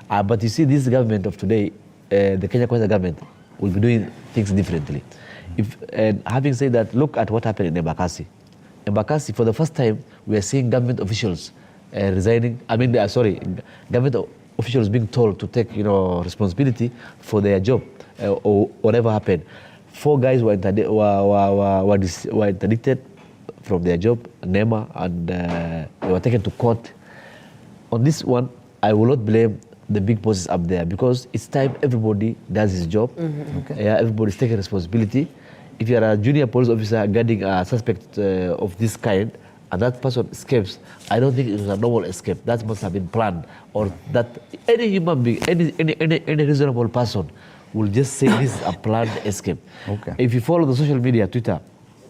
[SPEAKER 4] But you see, this government of today, the Kenya Kwanza government, will be doing things differently. Having said that, look at what happened in Embakasi. Embakasi, for the first time, we are seeing government officials resigning. Government officials being told to take, responsibility for their job or whatever happened. 4 guys were interdicted from their job, NEMA, and they were taken to court. On this one, I will not blame the big bosses up there, because it's time everybody does his job. Okay. Yeah, everybody's taking responsibility. If you are a junior police officer guarding a suspect of this kind, and that person escapes, I don't think it was a normal escape. That must have been planned, or that any human being, any reasonable person will just say this is a planned escape.
[SPEAKER 1] Okay.
[SPEAKER 4] If you follow the social media, Twitter,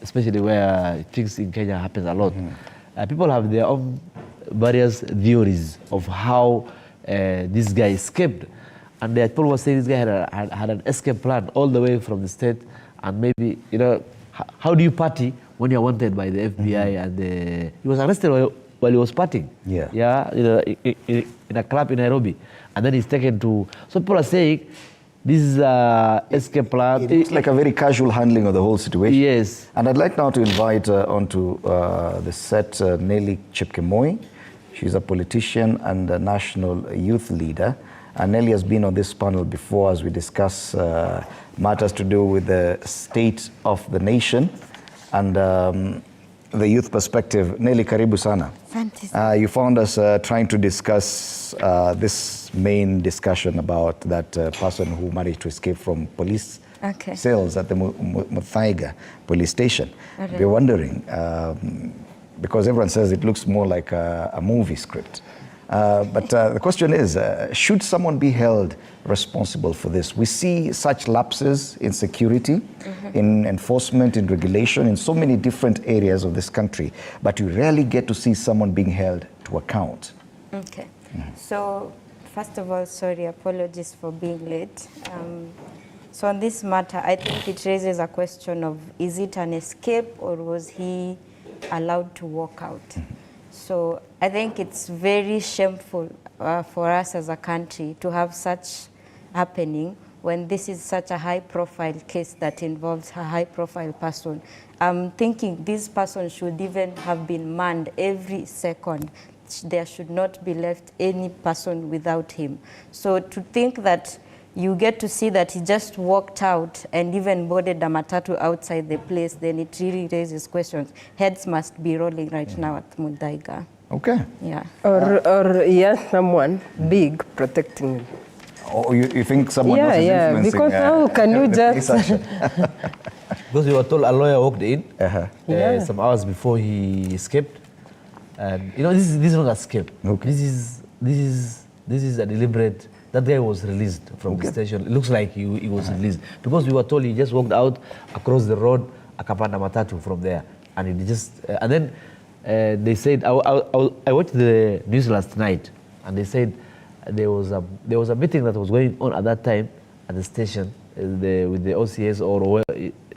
[SPEAKER 4] especially where things in Kenya happen a lot, people have their own various theories of how this guy escaped. And the people were saying this guy had an escape plan all the way from the state. And maybe, how do you party when you're wanted by the FBI? And he was arrested while he was partying.
[SPEAKER 1] Yeah.
[SPEAKER 4] In a club in Nairobi. And then he's taken to... So people are saying this is an escape plan.
[SPEAKER 1] It looks like a very casual handling of the whole situation.
[SPEAKER 4] Yes.
[SPEAKER 1] And I'd like now to invite onto the set Nelly Chepkemoi. She's a politician and a national youth leader. Nelly has been on this panel before as we discuss matters to do with the state of the nation and the youth perspective. Nelly, karibu sana. You found us trying to discuss this main discussion about that person who managed to escape from police cells at the Muthaiga police station. Okay. We're wondering, because everyone says it looks more like a movie script. But the question is, should someone be held responsible for this? We see such lapses in security, in enforcement, in regulation, in so many different areas of this country, but you rarely get to see someone being held to account.
[SPEAKER 5] Okay. So, first of all, sorry, apologies for being late. So on this matter, I think it raises a question of, is it an escape or was he allowed to walk out? So I think it's very shameful for us as a country to have such happening when this is such a high-profile case that involves a high-profile person. I'm thinking this person should even have been manned every second. There should not be left any person without him. So to think that you get to see that he just walked out and even boarded a matatu outside the place, then it really raises questions. Heads must be rolling right now at Muthaiga.
[SPEAKER 1] Okay.
[SPEAKER 5] Yeah.
[SPEAKER 3] Or yes, someone big protecting him.
[SPEAKER 1] Or you think someone else is influencing?
[SPEAKER 3] Because how can you just...
[SPEAKER 4] Because we were told a lawyer walked in some hours before he escaped. And this is not an escape.
[SPEAKER 1] Okay.
[SPEAKER 4] This is a deliberate... That guy was released from the station. It looks like he was released. Because we were told he just walked out across the road, akapanda matatu from there. And he just... and then they said... I watched the news last night, and they said there was a meeting that was going on at that time at the station with the OCS or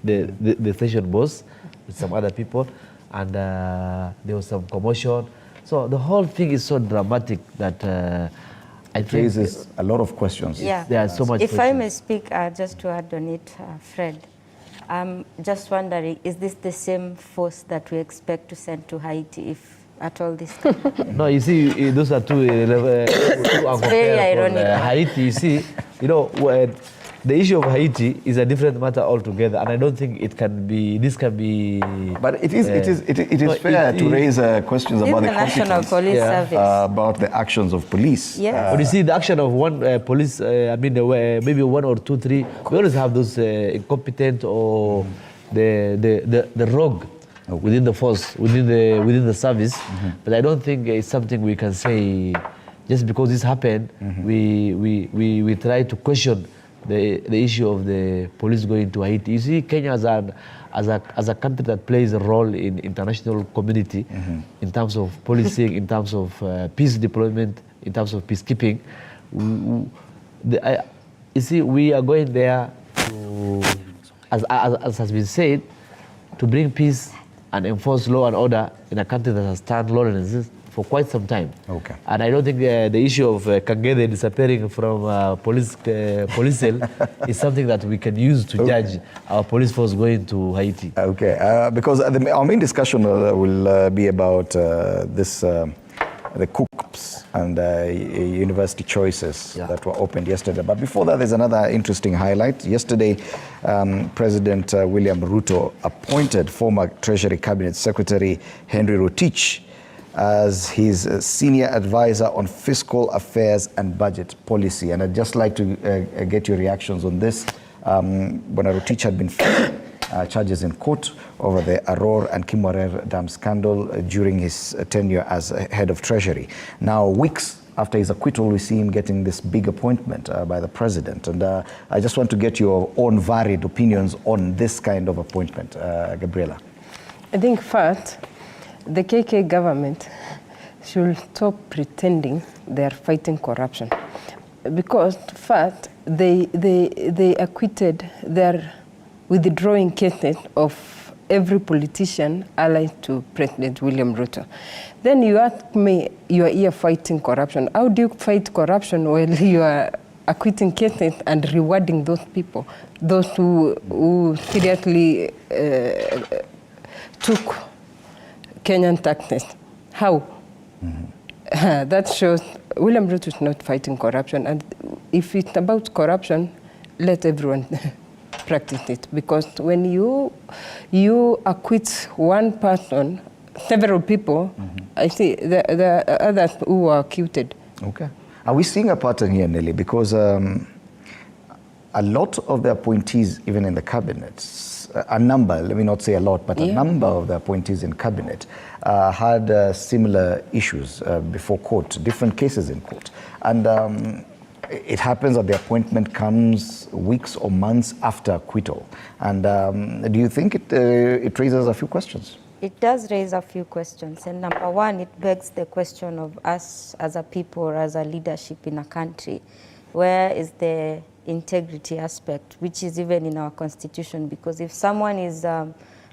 [SPEAKER 4] the station boss with some other people, and there was some commotion. So the whole thing is so dramatic that it
[SPEAKER 1] raises a lot of questions.
[SPEAKER 5] Yeah.
[SPEAKER 4] There are so much
[SPEAKER 5] If
[SPEAKER 4] questions.
[SPEAKER 5] I may speak, just to add on it, Fred, I'm just wondering, is this the same force that we expect to send to Haiti if at all this can happen?
[SPEAKER 4] No, you see, those are two
[SPEAKER 5] very ironic.
[SPEAKER 4] Haiti, you see, the issue of Haiti is a different matter altogether, and I don't think it can be. This can be.
[SPEAKER 1] But it is fair to raise questions about the
[SPEAKER 5] National
[SPEAKER 1] competence,
[SPEAKER 5] Police Service.
[SPEAKER 1] about the actions of police.
[SPEAKER 5] Yes.
[SPEAKER 4] But you see, the action of one police, maybe 1 or 2, 3, we always have those incompetent or the rogue within the force, within the service. But I don't think it's something we can say just because this happened. We try to question the issue of the police going to Haiti. You see, Kenya as a country that plays a role in international community in terms of policing, in terms of peace deployment, in terms of peacekeeping. You see, we are going there to, as has been said, to bring peace and enforce law and order in a country that has turned lawlessness for quite some time.
[SPEAKER 1] Okay.
[SPEAKER 4] And I don't think the issue of Kangede disappearing from police cell is something that we can use to judge our police force going to Haiti.
[SPEAKER 1] Okay, because our main discussion will be about the cooks and university choices that were opened yesterday. But before that, there's another interesting highlight. Yesterday, President William Ruto appointed former Treasury Cabinet Secretary Henry Rotich as his senior advisor on fiscal affairs and budget policy. And I'd just like to get your reactions on this. When Rotich had been facing charges in court over the Aror and Kimorer Dam scandal during his tenure as head of Treasury. Now, weeks after his acquittal, we see him getting this big appointment by the president. And I just want to get your own varied opinions on this kind of appointment. Gabriela.
[SPEAKER 3] I think first, the KK government should stop pretending they are fighting corruption. Because first, they acquitted their withdrawing cases of every politician allied to President William Ruto. Then you ask me, you are here fighting corruption. How do you fight corruption when you are acquitting cases and rewarding those people, those who seriously took Kenyan taxes? How? That shows William Ruto is not fighting corruption. And if it's about corruption, let everyone practice it. Because when you acquit one person, several people, I see the others who are acquitted.
[SPEAKER 1] Okay. Are we seeing a pattern here, Nelly? Because a lot of the appointees, even in the cabinet, a number, let me not say a lot, but a number of the appointees in cabinet had similar issues before court, different cases in court. And it happens that the appointment comes weeks or months after acquittal. And do you think it raises a few questions?
[SPEAKER 5] It does raise a few questions. And number one, it begs the question of us as a people or as a leadership in a country. Where is the integrity aspect, which is even in our constitution? Because if someone is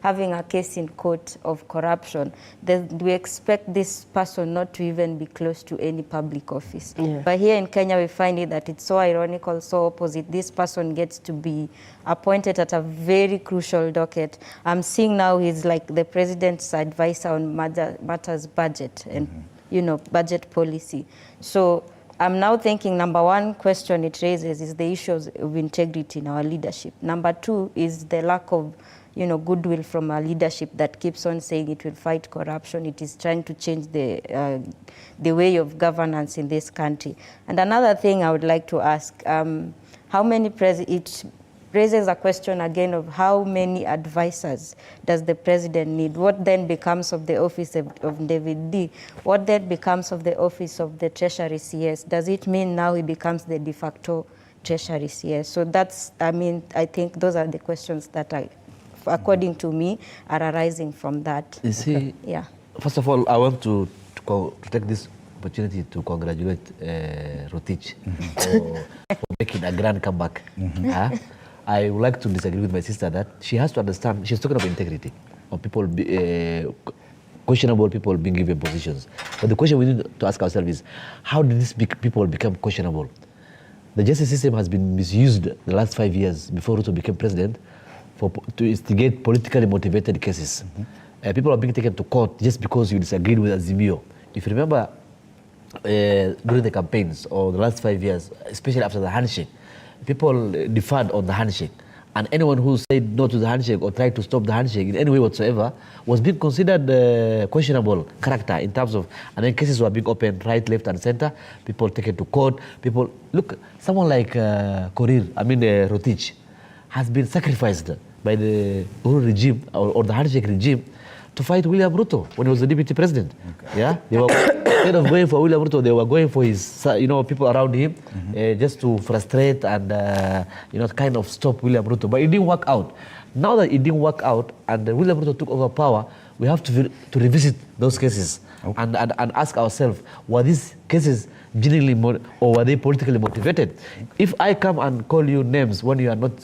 [SPEAKER 5] having a case in court of corruption, then we expect this person not to even be close to any public office. Yeah. But here in Kenya, we find it that it's so ironical, so opposite. This person gets to be appointed at a very crucial docket. I'm seeing now he's like the president's advisor on matters budget and, budget policy. So I'm now thinking, number one question it raises is the issues of integrity in our leadership. Number two is the lack of goodwill from our leadership that keeps on saying it will fight corruption. It is trying to change the way of governance in this country. And another thing I would like to ask, how many it raises a question again of how many advisors does the president need? What then becomes of the office of David D? What then becomes of the office of the Treasury CS? Does it mean now he becomes the de facto Treasury CS? So that's, I think those are the questions that according to me, are arising from that.
[SPEAKER 4] You see, first of all, I want to take this opportunity to congratulate Rotich for making a grand comeback. I would like to disagree with my sister that she has to understand, she's talking about integrity, of people, questionable people being given positions. But the question we need to ask ourselves is, how did these people become questionable? The justice system has been misused the last 5 years before Ruto became president to instigate politically motivated cases. People are being taken to court just because you disagreed with Azimio. If you remember, during the campaigns or the last 5 years, especially after the handshake, people deferred on the handshake. And anyone who said no to the handshake or tried to stop the handshake in any way whatsoever was being considered questionable character in terms of, and then cases were being opened right, left, and center. People taken to court. People, look, someone like Rotich has been sacrificed by the Uhuru regime or the handshake regime to fight William Ruto when he was the deputy president. Okay. Yeah, they were instead of going for William Ruto, they were going for his, people around him, just to frustrate and kind of stop William Ruto. But it didn't work out. Now that it didn't work out and William Ruto took over power, we have to revisit those cases and ask ourselves, were these cases genuinely or were they politically motivated? If I come and call you names when you are not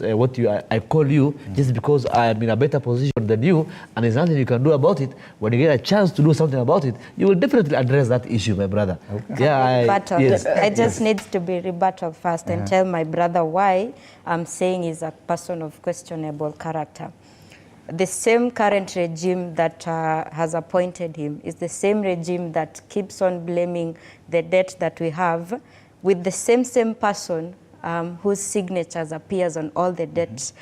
[SPEAKER 4] I call you just because I am in a better position than you and there's nothing you can do about it, when you get a chance to do something about it, you will definitely address that issue, my brother.
[SPEAKER 5] Okay. Yeah, I just need to be rebuttal first and tell my brother why I'm saying he's a person of questionable character. The same current regime that has appointed him is the same regime that keeps on blaming the debt that we have with the same person whose signatures appears on all the debt,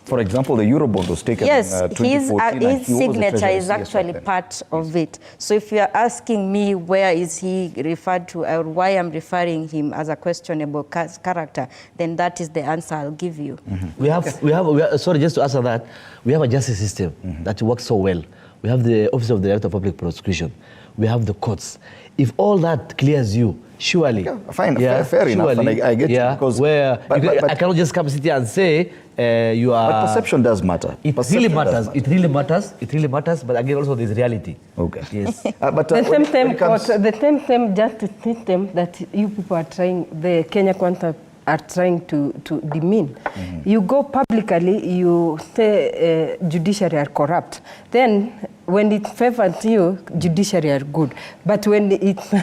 [SPEAKER 1] For example, the Eurobond was taken in 2014.
[SPEAKER 5] His signature is actually part of it. So if you are asking me where is he referred to or why I'm referring him as a questionable character, then that is the answer I'll give you.
[SPEAKER 4] We have, sorry, just to answer that, we have a justice system that works so well. We have the Office of the Director of Public Prosecution. We have the courts. If all that clears you, surely.
[SPEAKER 1] Yeah, fine, fair enough, and I get you. Because,
[SPEAKER 4] I cannot just come sit here and say you are...
[SPEAKER 1] But perception does matter.
[SPEAKER 4] It really matters. It really matters. It really matters. But again, also there's reality.
[SPEAKER 1] Okay.
[SPEAKER 4] Yes.
[SPEAKER 3] But the same justice system that you people are trying, the Kenya Kwanza are trying to demean. You go publicly, you say judiciary are corrupt. Then when it favors you, judiciary are good. But when it's...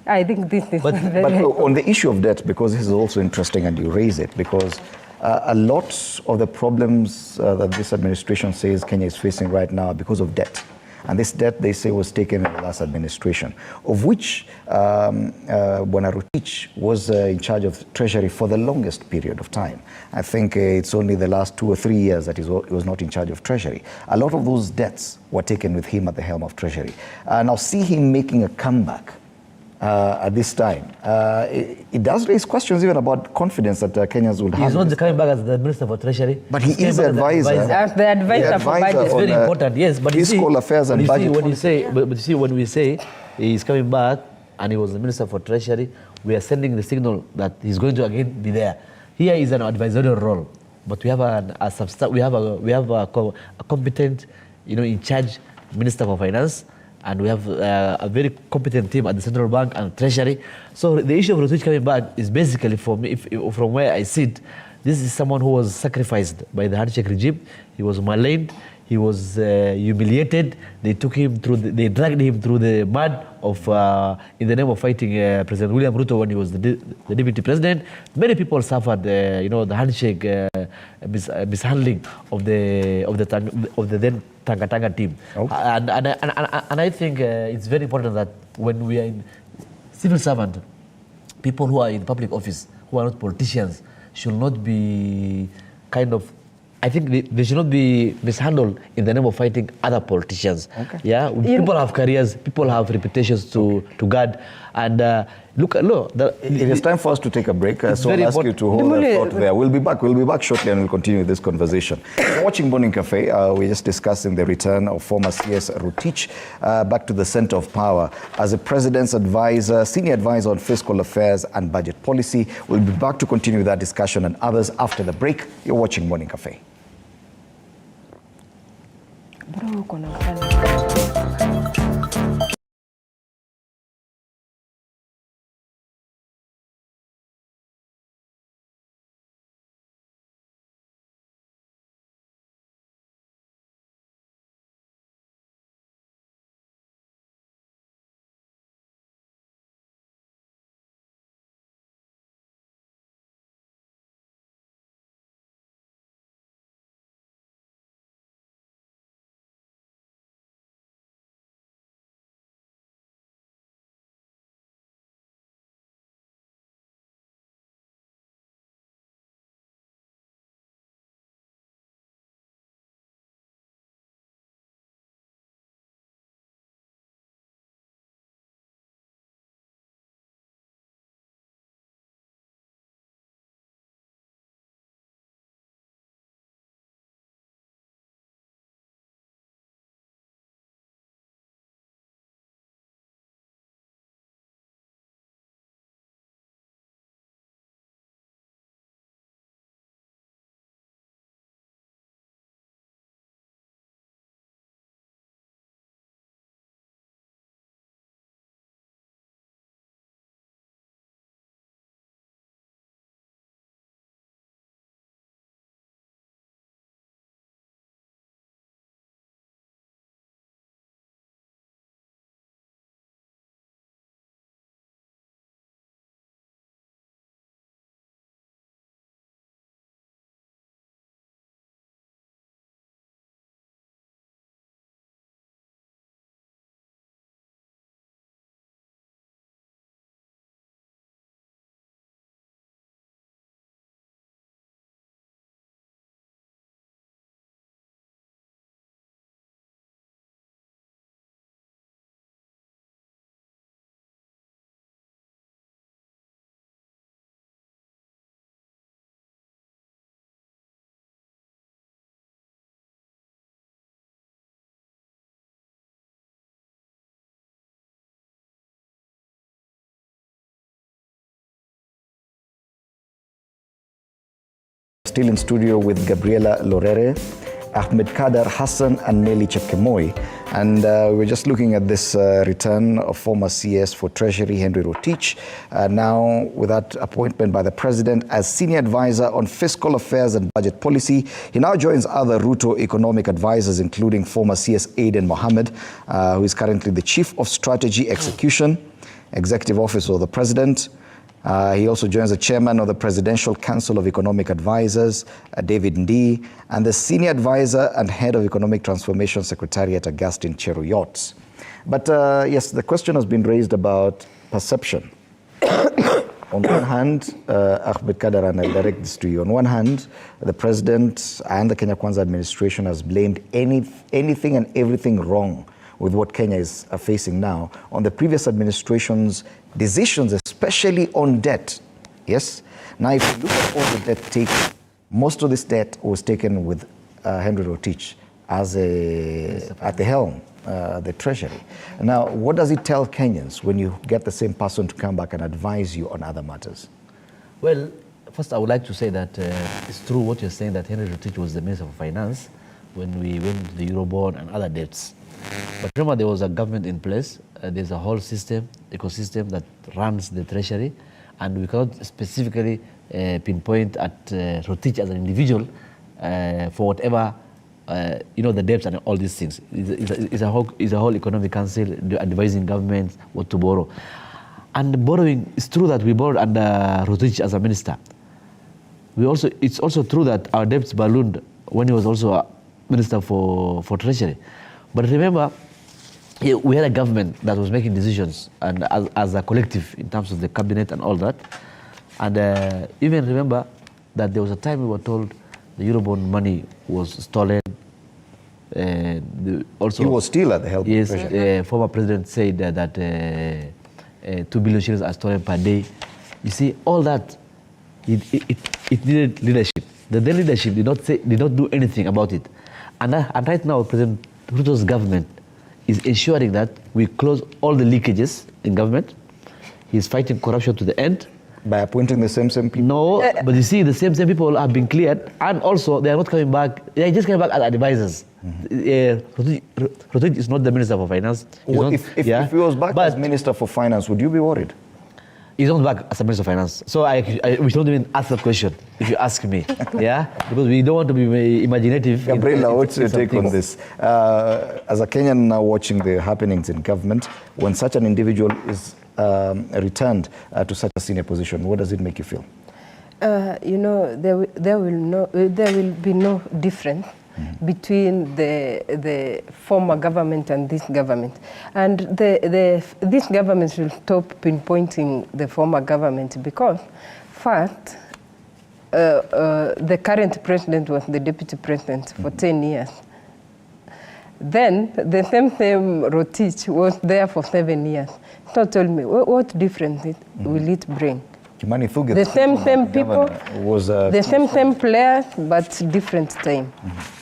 [SPEAKER 3] I think this is...
[SPEAKER 1] But on the issue of debt, because this is also interesting and you raise it, because a lot of the problems that this administration says Kenya is facing right now are because of debt. And this debt, they say, was taken in the last administration, of which Bwana Rotich was in charge of Treasury for the longest period of time. I think it's only the last 2 or 3 years that he was not in charge of Treasury. A lot of those debts were taken with him at the helm of Treasury. Now see him making a comeback at this time. It does raise questions even about confidence that Kenyans would have.
[SPEAKER 4] He's not coming back as the Minister for Treasury.
[SPEAKER 1] But he is the advisor.
[SPEAKER 3] As the advisor for budget.
[SPEAKER 4] It's very important, yes. But
[SPEAKER 1] fiscal affairs and budget.
[SPEAKER 4] When we say he's coming back and he was the Minister for Treasury, we are sending the signal that he's going to again be there. Here is an advisory role, but we have a competent, in charge Minister for Finance. And we have a very competent team at the Central Bank and Treasury. So the issue of Rotich coming back is basically, for me, from where I sit, this is someone who was sacrificed by the handshake regime. He was maligned. He was humiliated. They took him through. They dragged him through the mud of in the name of fighting President William Ruto when he was the deputy president. Many people suffered, the handshake mishandling of the then Tanga team. Okay. And I think it's very important that when we are in civil servant, people who are in public office, who are not politicians, should not be I think they should not be mishandled in the name of fighting other politicians. Okay. Yeah, people have careers, people have reputations to guard, and
[SPEAKER 1] it is time for us to take a break. So I'll ask you to hold that thought there. We'll be back shortly, and we'll continue this conversation. You're watching Morning Cafe. We're just discussing the return of former CS Rotich back to the center of power as the president's advisor, senior advisor on fiscal affairs and budget policy. We'll be back to continue that discussion and others after the break. You're watching Morning Cafe. Still in studio with Gabriela Lorere, Ahmed Kader Hassan and Nelly Chepkemoi. And we're just looking at this return of former CS for Treasury Henry Rotich, now with that appointment by the President as Senior Advisor on Fiscal Affairs and Budget Policy. He now joins other Ruto economic advisors, including former CS Aiden Mohammed, who is currently the Chief of Strategy Execution, Executive Officer of the President. He also joins the chairman of the Presidential Council of Economic Advisors, David Ndii, and the senior advisor and head of Economic Transformation Secretariat, Augustine Cheruyot. But yes, the question has been raised about perception. On one hand, Ahmed Kader, and I'll direct this to you. On one hand, the president and the Kenya Kwanza administration has blamed anything and everything wrong with what Kenya is facing now on the previous administration's decisions, especially on debt. Yes? Now, if you look at all the debt taken, most of this debt was taken with Henry Rotich as at the helm, the Treasury. Now, what does it tell Kenyans when you get the same person to come back and advise you on other matters?
[SPEAKER 4] Well, first I would like to say that it's true what you're saying, that Henry Rotich was the Minister of Finance when we went to the Eurobond and other debts. But remember, there was a government in place. There's a whole system, ecosystem that runs the Treasury, and we cannot specifically pinpoint at Rotich as an individual for whatever the debts and all these things. It's a whole economic council advising governments what to borrow. And borrowing, it's true that we borrowed under Rotich as a minister. It's also true that our debts ballooned when he was also a minister for Treasury. But remember, we had a government that was making decisions, and as a collective in terms of the cabinet and all that. And even remember that there was a time we were told the Eurobond money was stolen. Also,
[SPEAKER 1] he was still at the helm.
[SPEAKER 4] Yes, former president said that 2 billion shillings are stolen per day. You see, all that, it needed leadership. The then leadership did not do anything about it. And right now, President Ruto's government is ensuring that we close all the leakages in government. He's fighting corruption to the end.
[SPEAKER 1] By appointing the same people?
[SPEAKER 4] No, but you see, the same people have been cleared, and also they are not coming back. They are just coming back as advisors. Rotich is not the Minister for Finance.
[SPEAKER 1] Well, if he was back as Minister for Finance, would you be worried?
[SPEAKER 4] He's not back as a Minister of Finance. So we shouldn't even ask that question, if you ask me. Yeah? Because we don't want to be imaginative.
[SPEAKER 1] Gabriela, what's your take on this? As a Kenyan now watching the happenings in government, when such an individual is returned to such a senior position, what does it make you feel?
[SPEAKER 3] There will be no difference between the former government and this government. And this government will stop pinpointing the former government because, first, the current president was the deputy president for 10 years. Then the same Rotich was there for 7 years. So tell me, what difference will it bring? The same people, the same players, but different time.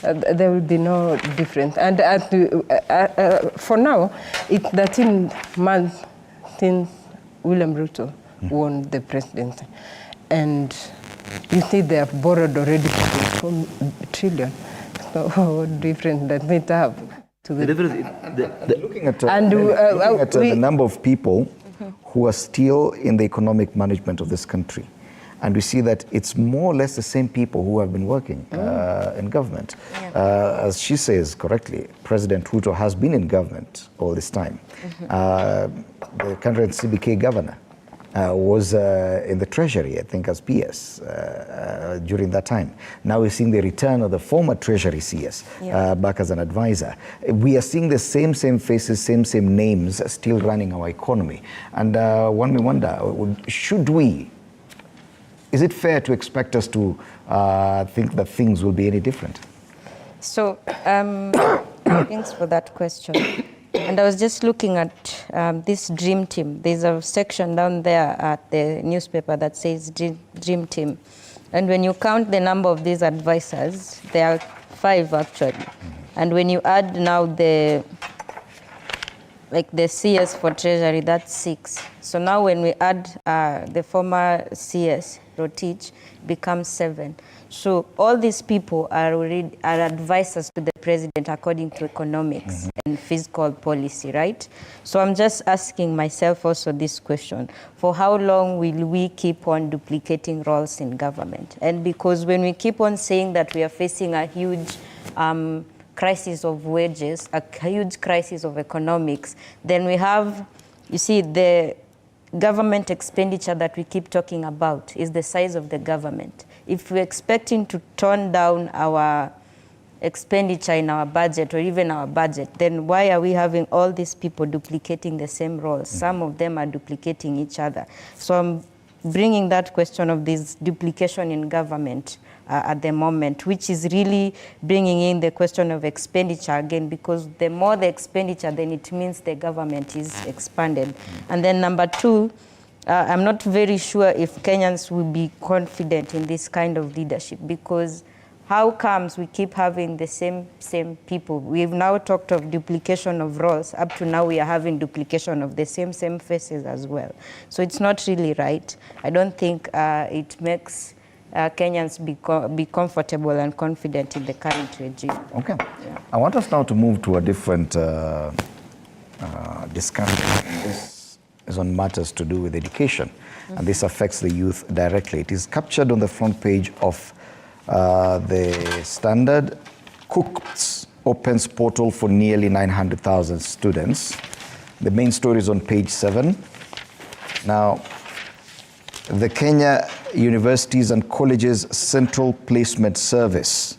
[SPEAKER 3] There will be no difference. And for now, it's 13 months since William Ruto won the presidency. And you see they have borrowed already 4 trillion. So what difference does it have? To the
[SPEAKER 1] looking at the number of people who are still in the economic management of this country. And we see that it's more or less the same people who have been working in government. Yeah. As she says correctly, President Ruto has been in government all this time. The current CBK governor was in the Treasury, I think, as PS during that time. Now we're seeing the return of the former Treasury CS back as an advisor. We are seeing the same faces, same names still running our economy. And one may wonder, is it fair to expect us to think that things will be any different?
[SPEAKER 5] So, thanks for that question. And I was just looking at this dream team. There's a section down there at the newspaper that says dream team. And when you count the number of these advisors, there are 5 actually. And when you add now the like the CS for Treasury, that's 6. So now when we add the former CS, Rotich, becomes 7. So all these people are advisors to the president according to economics and fiscal policy, right? So I'm just asking myself also this question: for how long will we keep on duplicating roles in government? And because when we keep on saying that we are facing a huge crisis of wages, a huge crisis of economics, then we have, you see, the government expenditure that we keep talking about is the size of the government. If we're expecting to tone down our expenditure in our budget or even our budget, then why are we having all these people duplicating the same roles? Some of them are duplicating each other. So I'm bringing that question of this duplication in government at the moment, which is really bringing in the question of expenditure again, because the more the expenditure, then it means the government is expanded. And then number 2, I'm not very sure if Kenyans will be confident in this kind of leadership, because how comes we keep having the same people? We've now talked of duplication of roles. Up to now, we are having duplication of the same faces as well. So it's not really right. I don't think it makes Kenyans be comfortable and confident in the current regime.
[SPEAKER 1] Okay. Yeah. I want us now to move to a different discussion. This is on matters to do with education, and this affects the youth directly. It is captured on the front page of the Standard. Cook's opens portal for nearly 900,000 students. The main story is on page 7. Now, the Kenya Universities and Colleges Central Placement Service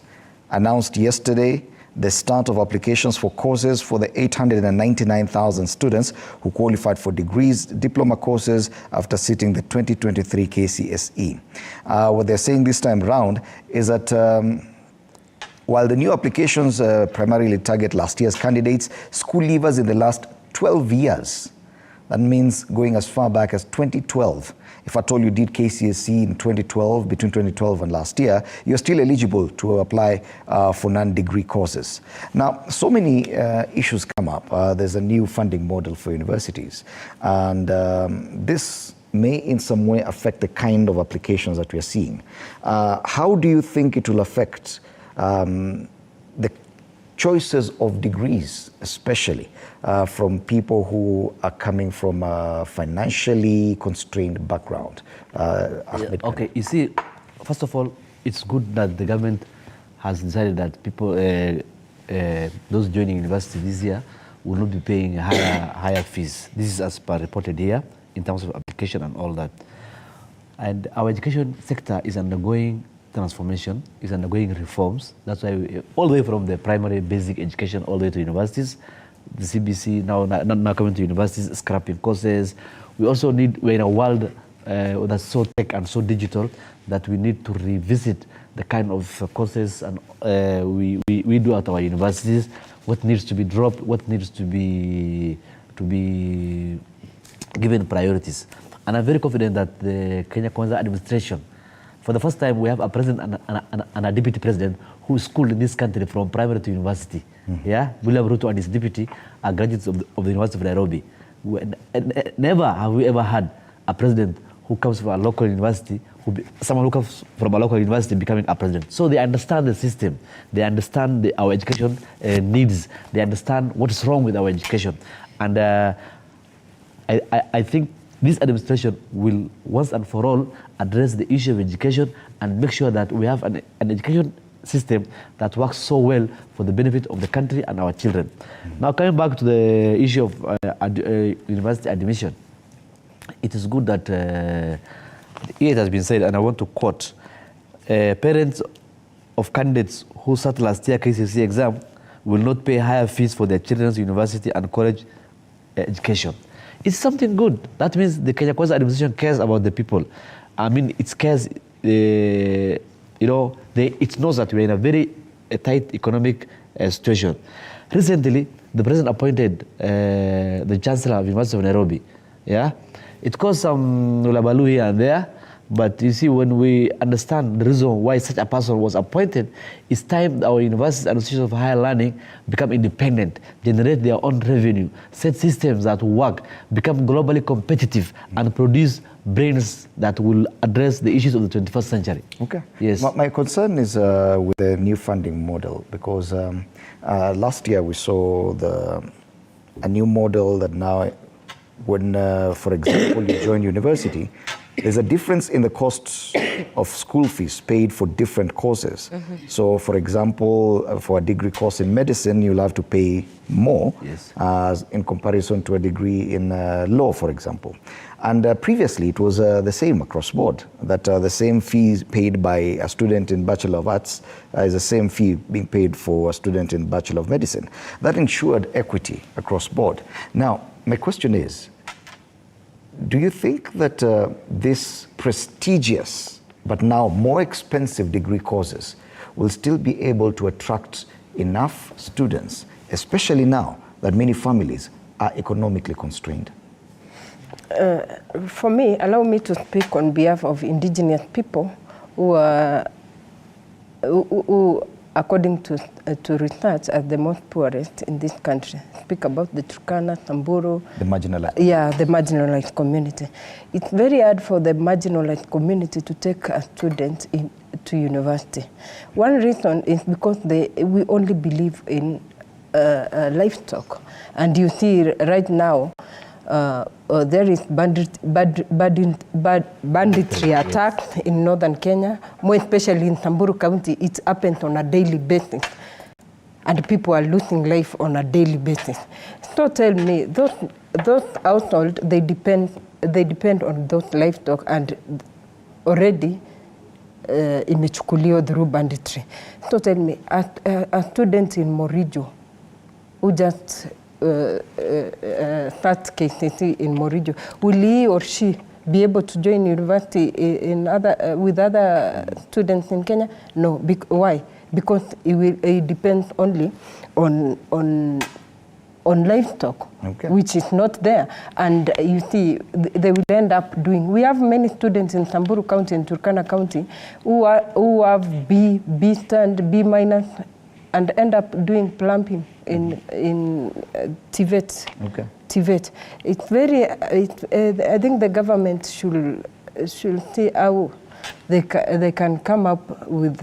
[SPEAKER 1] announced yesterday the start of applications for courses for the 899,000 students who qualified for degrees, diploma courses after sitting the 2023 KCSE. What they're saying this time around is that while the new applications primarily target last year's candidates, school leavers in the last 12 years, that means going as far back as 2012. If at all you did KCSE in 2012, between 2012 and last year, you're still eligible to apply for non-degree courses. Now, so many issues come up. There's a new funding model for universities, and this may in some way affect the kind of applications that we're seeing. How do you think it will affect the choices of degrees, especially from people who are coming from a financially constrained background?
[SPEAKER 4] Okay, you see, first of all, it's good that the government has decided that people, those joining university this year, will not be paying higher fees. This is as per reported here in terms of application and all that. And our education sector is undergoing transformation, is undergoing reforms. That's why we, all the way from the primary basic education all the way to universities, the CBC now coming to universities, scrapping courses. We also need, we're in a world that's so tech and so digital that we need to revisit the kind of courses and we do at our universities, what needs to be dropped, what needs to be given priorities. And I'm very confident that the Kenya Kwanza administration, for the first time, we have a president and a deputy president who schooled in this country from primary to university. Yeah, William Ruto and his deputy are graduates of the University of Nairobi. Never have we ever had a president who comes from a local university, someone who comes from a local university becoming a president. So they understand the system, they understand our education needs, they understand what's wrong with our education. And I think this administration will once and for all address the issue of education and make sure that we have an education system that works so well for the benefit of the country and our children. Now, coming back to the issue of university admission, it is good that it has been said, and I want to quote, parents of candidates who sat last year KCSE exam will not pay higher fees for their children's university and college education. It's something good. That means the Kenya Kwanza administration cares about the people. I mean, it cares, it knows that we're in a very tight economic situation. Recently, the president appointed the chancellor of University of Nairobi. Yeah, it caused some nulabalu here and there, But you see, when we understand the reason why such a person was appointed, it's time our universities and institutions of higher learning become independent, generate their own revenue, set systems that work, become globally competitive, and produce brains that will address the issues of the 21st century.
[SPEAKER 1] Okay.
[SPEAKER 4] Yes.
[SPEAKER 1] My concern is with the new funding model, because last year we saw a new model that now, when, for example, you join university, there's a difference in the costs of school fees paid for different courses. So, for example, for a degree course in medicine, you'll have to pay more in comparison to a degree in law, for example. And previously, it was the same across board, that the same fees paid by a student in Bachelor of Arts is the same fee being paid for a student in Bachelor of Medicine. That ensured equity across board. Now, my question is, do you think that this prestigious but now more expensive degree courses will still be able to attract enough students, especially now that many families are economically constrained?
[SPEAKER 3] For me, allow me to speak on behalf of indigenous people who according to research, are the most poorest in this country. Speak about the Turkana, Samburu.
[SPEAKER 1] The marginalized.
[SPEAKER 3] Yeah, the marginalized community. It's very hard for the marginalized community to take a student to university. One reason is because we only believe in livestock. And you see right now, there is banditry attacks in northern Kenya, more especially in Samburu County. It happens on a daily basis, and people are losing life on a daily basis. So tell me, those households, they depend on those livestock, and already imechukuliwa through banditry. So tell me, a student in Morijo who just start KCC in Morijo, will he or she be able to join university with other students in Kenya? No. Why? Because it depends only on livestock, which is not there. And you see, they will end up doing. We have many students in Samburu County and Turkana County who have B stand, B minus, and end up doing plumbing in TVET.
[SPEAKER 1] Okay.
[SPEAKER 3] TVET. It's very. I think the government should see how they can come up with.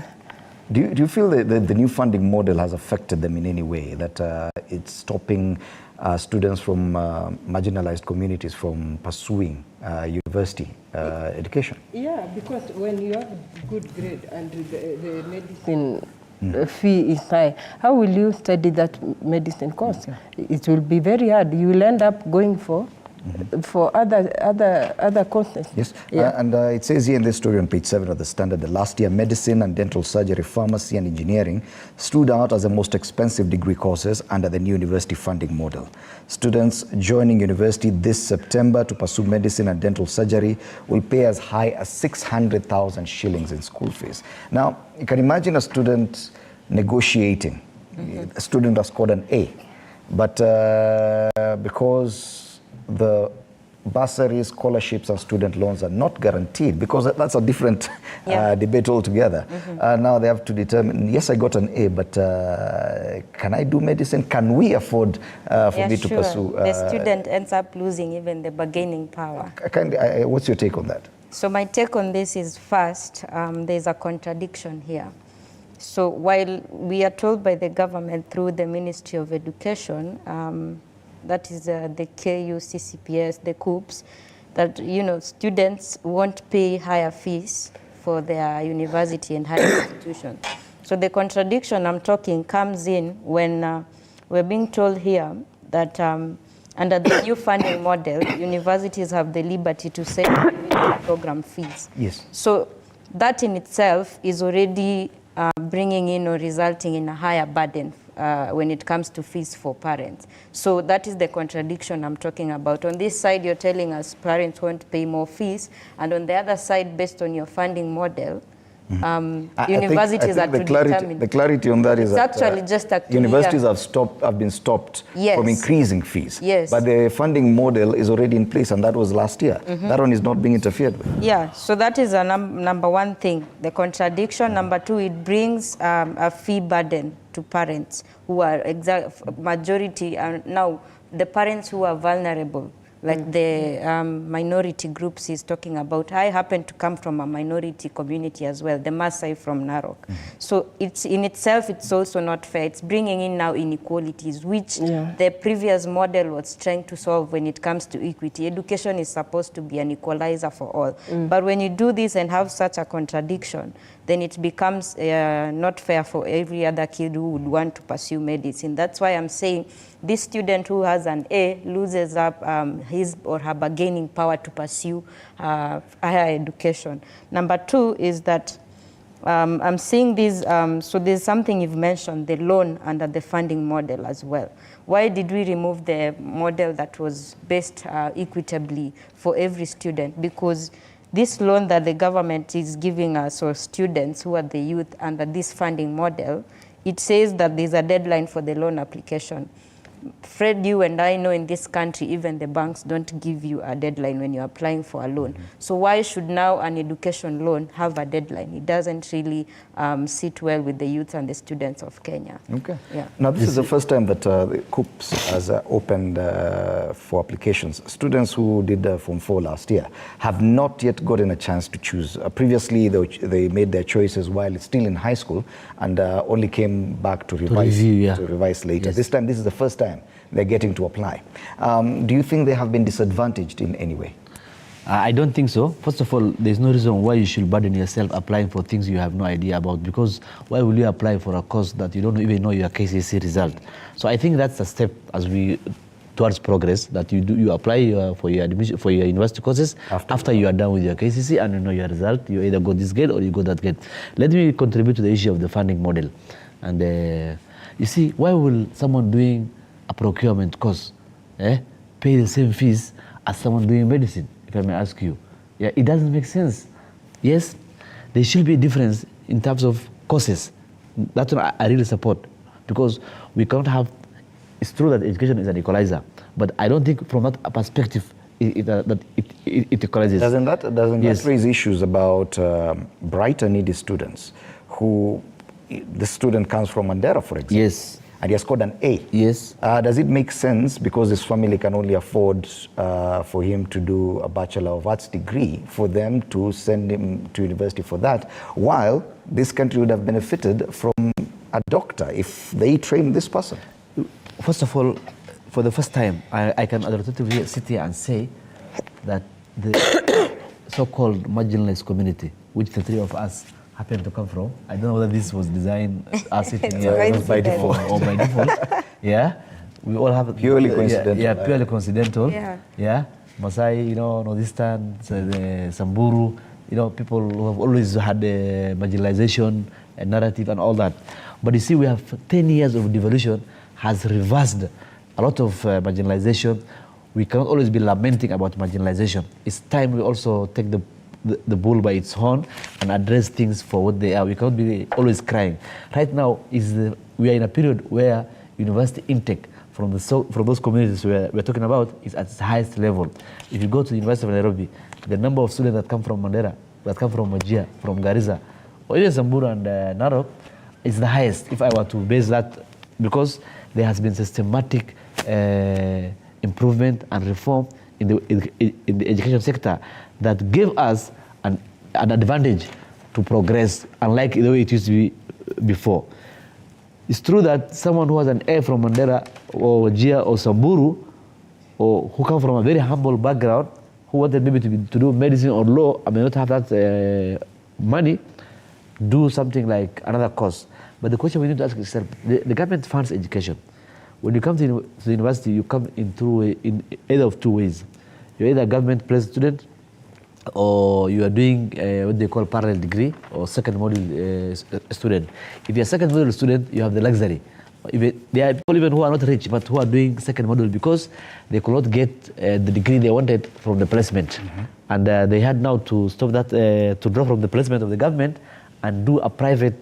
[SPEAKER 1] Do you feel that the new funding model has affected them in any way? That it's stopping students from marginalized communities from pursuing university education?
[SPEAKER 3] Yeah, because when you have good grade and the medicine fee is high, how will you study that medicine course? It will be very hard. You will end up going for other courses.
[SPEAKER 1] Yes, and it says here in this story on page 7 of the Standard that last year medicine and dental surgery, pharmacy and engineering stood out as the most expensive degree courses under the new university funding model. Students joining university this September to pursue medicine and dental surgery will pay as high as 600,000 shillings in school fees. Now, you can imagine a student negotiating. A student has scored an A, but because the bursaries, scholarships, and student loans are not guaranteed, because that's a different debate altogether. Now they have to determine, yes, I got an A, but can I do medicine? Can we afford for me to pursue?
[SPEAKER 5] The student ends up losing even the bargaining power.
[SPEAKER 1] What's your take on that?
[SPEAKER 5] So my take on this is, first, there's a contradiction here. So while we are told by the government through the Ministry of Education, that is the KU, CCPS, the COOPs, that students won't pay higher fees for their university and higher institutions. So the contradiction I'm talking comes in when we're being told here that under the new funding model, universities have the liberty to set program fees.
[SPEAKER 1] Yes.
[SPEAKER 5] So that in itself is already bringing in or resulting in a higher burden when it comes to fees for parents. So that is the contradiction I'm talking about. On this side, you're telling us parents won't pay more fees, and on the other side, based on your funding model, universities are to determine.
[SPEAKER 1] The clarity on that is
[SPEAKER 5] it's
[SPEAKER 1] that
[SPEAKER 5] actually just a clear,
[SPEAKER 1] universities have been stopped
[SPEAKER 5] Yes.
[SPEAKER 1] from increasing fees.
[SPEAKER 5] Yes.
[SPEAKER 1] But the funding model is already in place, and that was last year. That one is not being interfered with.
[SPEAKER 5] Yeah, so that is a number one thing, the contradiction. Number two, it brings a fee burden to parents who are majority are now the parents who are vulnerable. Like the minority groups he's talking about. I happen to come from a minority community as well, the Maasai from Narok. So it's in itself, it's also not fair. It's bringing in now inequalities, which the previous model was trying to solve when it comes to equity. Education is supposed to be an equalizer for all. But when you do this and have such a contradiction, then it becomes not fair for every other kid who would want to pursue medicine. That's why I'm saying this student who has an A loses up his or her bargaining power to pursue higher education. Number two is that I'm seeing this, so there's something you've mentioned, the loan under the funding model as well. Why did we remove the model that was based equitably for every student? Because this loan that the government is giving us, or students who are the youth under this funding model, it says that there's a deadline for the loan application. Fred, you and I know in this country, even the banks don't give you a deadline when you're applying for a loan. So why should now an education loan have a deadline? It doesn't really sit well with the youth and the students of Kenya.
[SPEAKER 1] Okay.
[SPEAKER 5] Yeah.
[SPEAKER 1] Now, this is the first time that the COOPS has opened for applications. Students who did Form 4 last year have not yet gotten a chance to choose. Previously, they made their choices while it's still in high school and only came back to revise, to revise later.
[SPEAKER 4] Yes.
[SPEAKER 1] This time, this is the first time they're getting to apply. Do you think they have been disadvantaged in any way?
[SPEAKER 4] I don't think so. First of all, there's no reason why you should burden yourself applying for things you have no idea about, because why will you apply for a course that you don't even know your KCSE result? So I think that's a step as we towards progress, that you apply for your admission for your university courses after you are done with your KCSE and you know your result. You either go this grade or you go that grade. Let me contribute to the issue of the funding model. And you see, why will someone doing a procurement course pay the same fees as someone doing medicine, if I may ask you? Yeah, it doesn't make sense. Yes, there should be a difference in terms of courses. That's what I really support, because we cannot have. It's true that education is an equalizer, but I don't think from that perspective that it equalizes.
[SPEAKER 1] Doesn't that raise issues about brighter needy students who, the student comes from Mandera, for example?
[SPEAKER 4] Yes.
[SPEAKER 1] And he has scored an A.
[SPEAKER 4] Yes.
[SPEAKER 1] Does it make sense, because his family can only afford for him to do a Bachelor of Arts degree, for them to send him to university for that, while this country would have benefited from a doctor if they train this person?
[SPEAKER 4] First of all, for the first time, I can authoritatively sit here and say that the so-called marginalized community, which the three of us happen to come from, I don't know whether this was designed as it
[SPEAKER 1] by default
[SPEAKER 4] or by default. Yeah, we all have
[SPEAKER 1] purely coincidental.
[SPEAKER 4] Yeah, purely coincidental.
[SPEAKER 5] Yeah.
[SPEAKER 4] Yeah, Masai, Nordistan, Samburu, people who have always had the marginalization and narrative and all that. But you see, we have 10 years of devolution has reversed a lot of marginalization. We cannot always be lamenting about marginalization. It's time we also take the bull by its horn and address things for what they are. We cannot be always crying. Right now, we are in a period where university intake from those communities we're talking about is at its highest level. If you go to the University of Nairobi, the number of students that come from Mandera, that come from Wajir, from Garissa, or even Samburu and Narok, is the highest, if I were to base that, because there has been systematic improvement and reform in the education sector that gave us an advantage to progress, unlike the way it used to be before. It's true that someone who has an A from Mandera or Wajir or Samburu, or who come from a very humble background, who wanted maybe to do medicine or law, and may not have that money, do something like another course. But the question we need to ask yourself, the government funds education. When you come to the university, you come in either of two ways. You're either a government-placed student, or you are doing what they call parallel degree or second module student. If you're a second module student, you have the luxury. There are people even who are not rich, but who are doing second module because they could not get the degree they wanted from the placement. And they had now to stop that, to draw from the placement of the government and do a private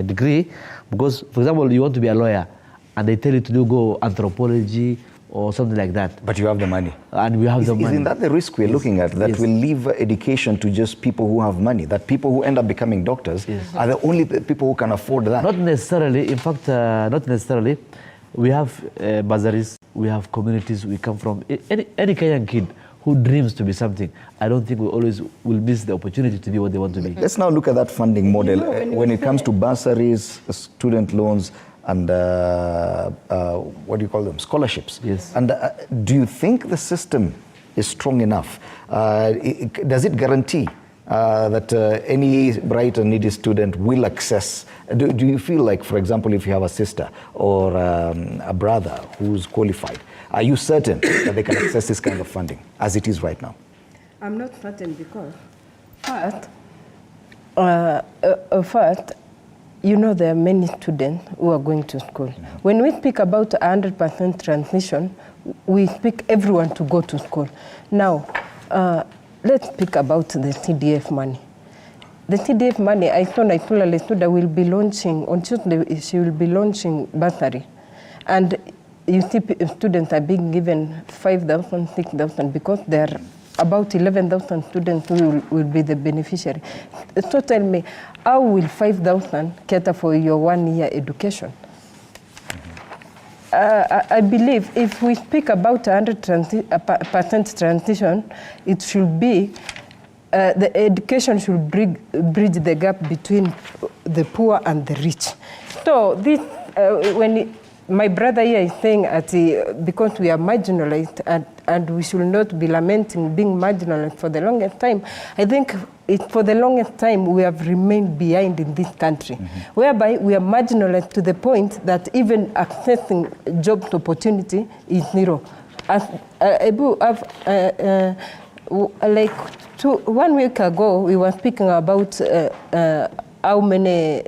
[SPEAKER 4] degree, because, for example, you want to be a lawyer, and they tell you to go anthropology or something like that.
[SPEAKER 1] But you have the money.
[SPEAKER 4] And we have the money.
[SPEAKER 1] Isn't that the risk we're looking at? That will leave education to just people who have money, that people who end up becoming doctors are the only people who can afford that?
[SPEAKER 4] Not necessarily. In fact, not necessarily. We have bursaries, we have communities, we come from. Any Kenyan kid who dreams to be something, I don't think we always will miss the opportunity to be what they want to be.
[SPEAKER 1] Let's now look at that funding model. When it comes to bursaries, student loans, and what do you call them? Scholarships.
[SPEAKER 4] Yes.
[SPEAKER 1] And do you think the system is strong enough? Does it guarantee that any bright and needy student will access? Do you feel like, for example, if you have a sister or a brother who's qualified, are you certain that they can access this kind of funding as it is right now?
[SPEAKER 3] I'm not certain because first, you know, there are many students who are going to school. When we speak about 100% transition, we speak everyone to go to school. Now, let's speak about the CDF money. The CDF money, I told Lestuda will be launching, on Tuesday, she will be launching bursary. And you see students are being given 5,000, 6,000 because there are about 11,000 students who will be the beneficiary. So tell me, how will 5,000 cater for your 1-year education? I believe if we speak about 100% transition, it should be, the education should bridge the gap between the poor and the rich. So this, my brother here is saying that because we are marginalized and we should not be lamenting being marginalized for the longest time, I think for the longest time we have remained behind in this country, whereby we are marginalized to the point that even accessing job opportunity is zero. Like 1 week ago, we were speaking about how many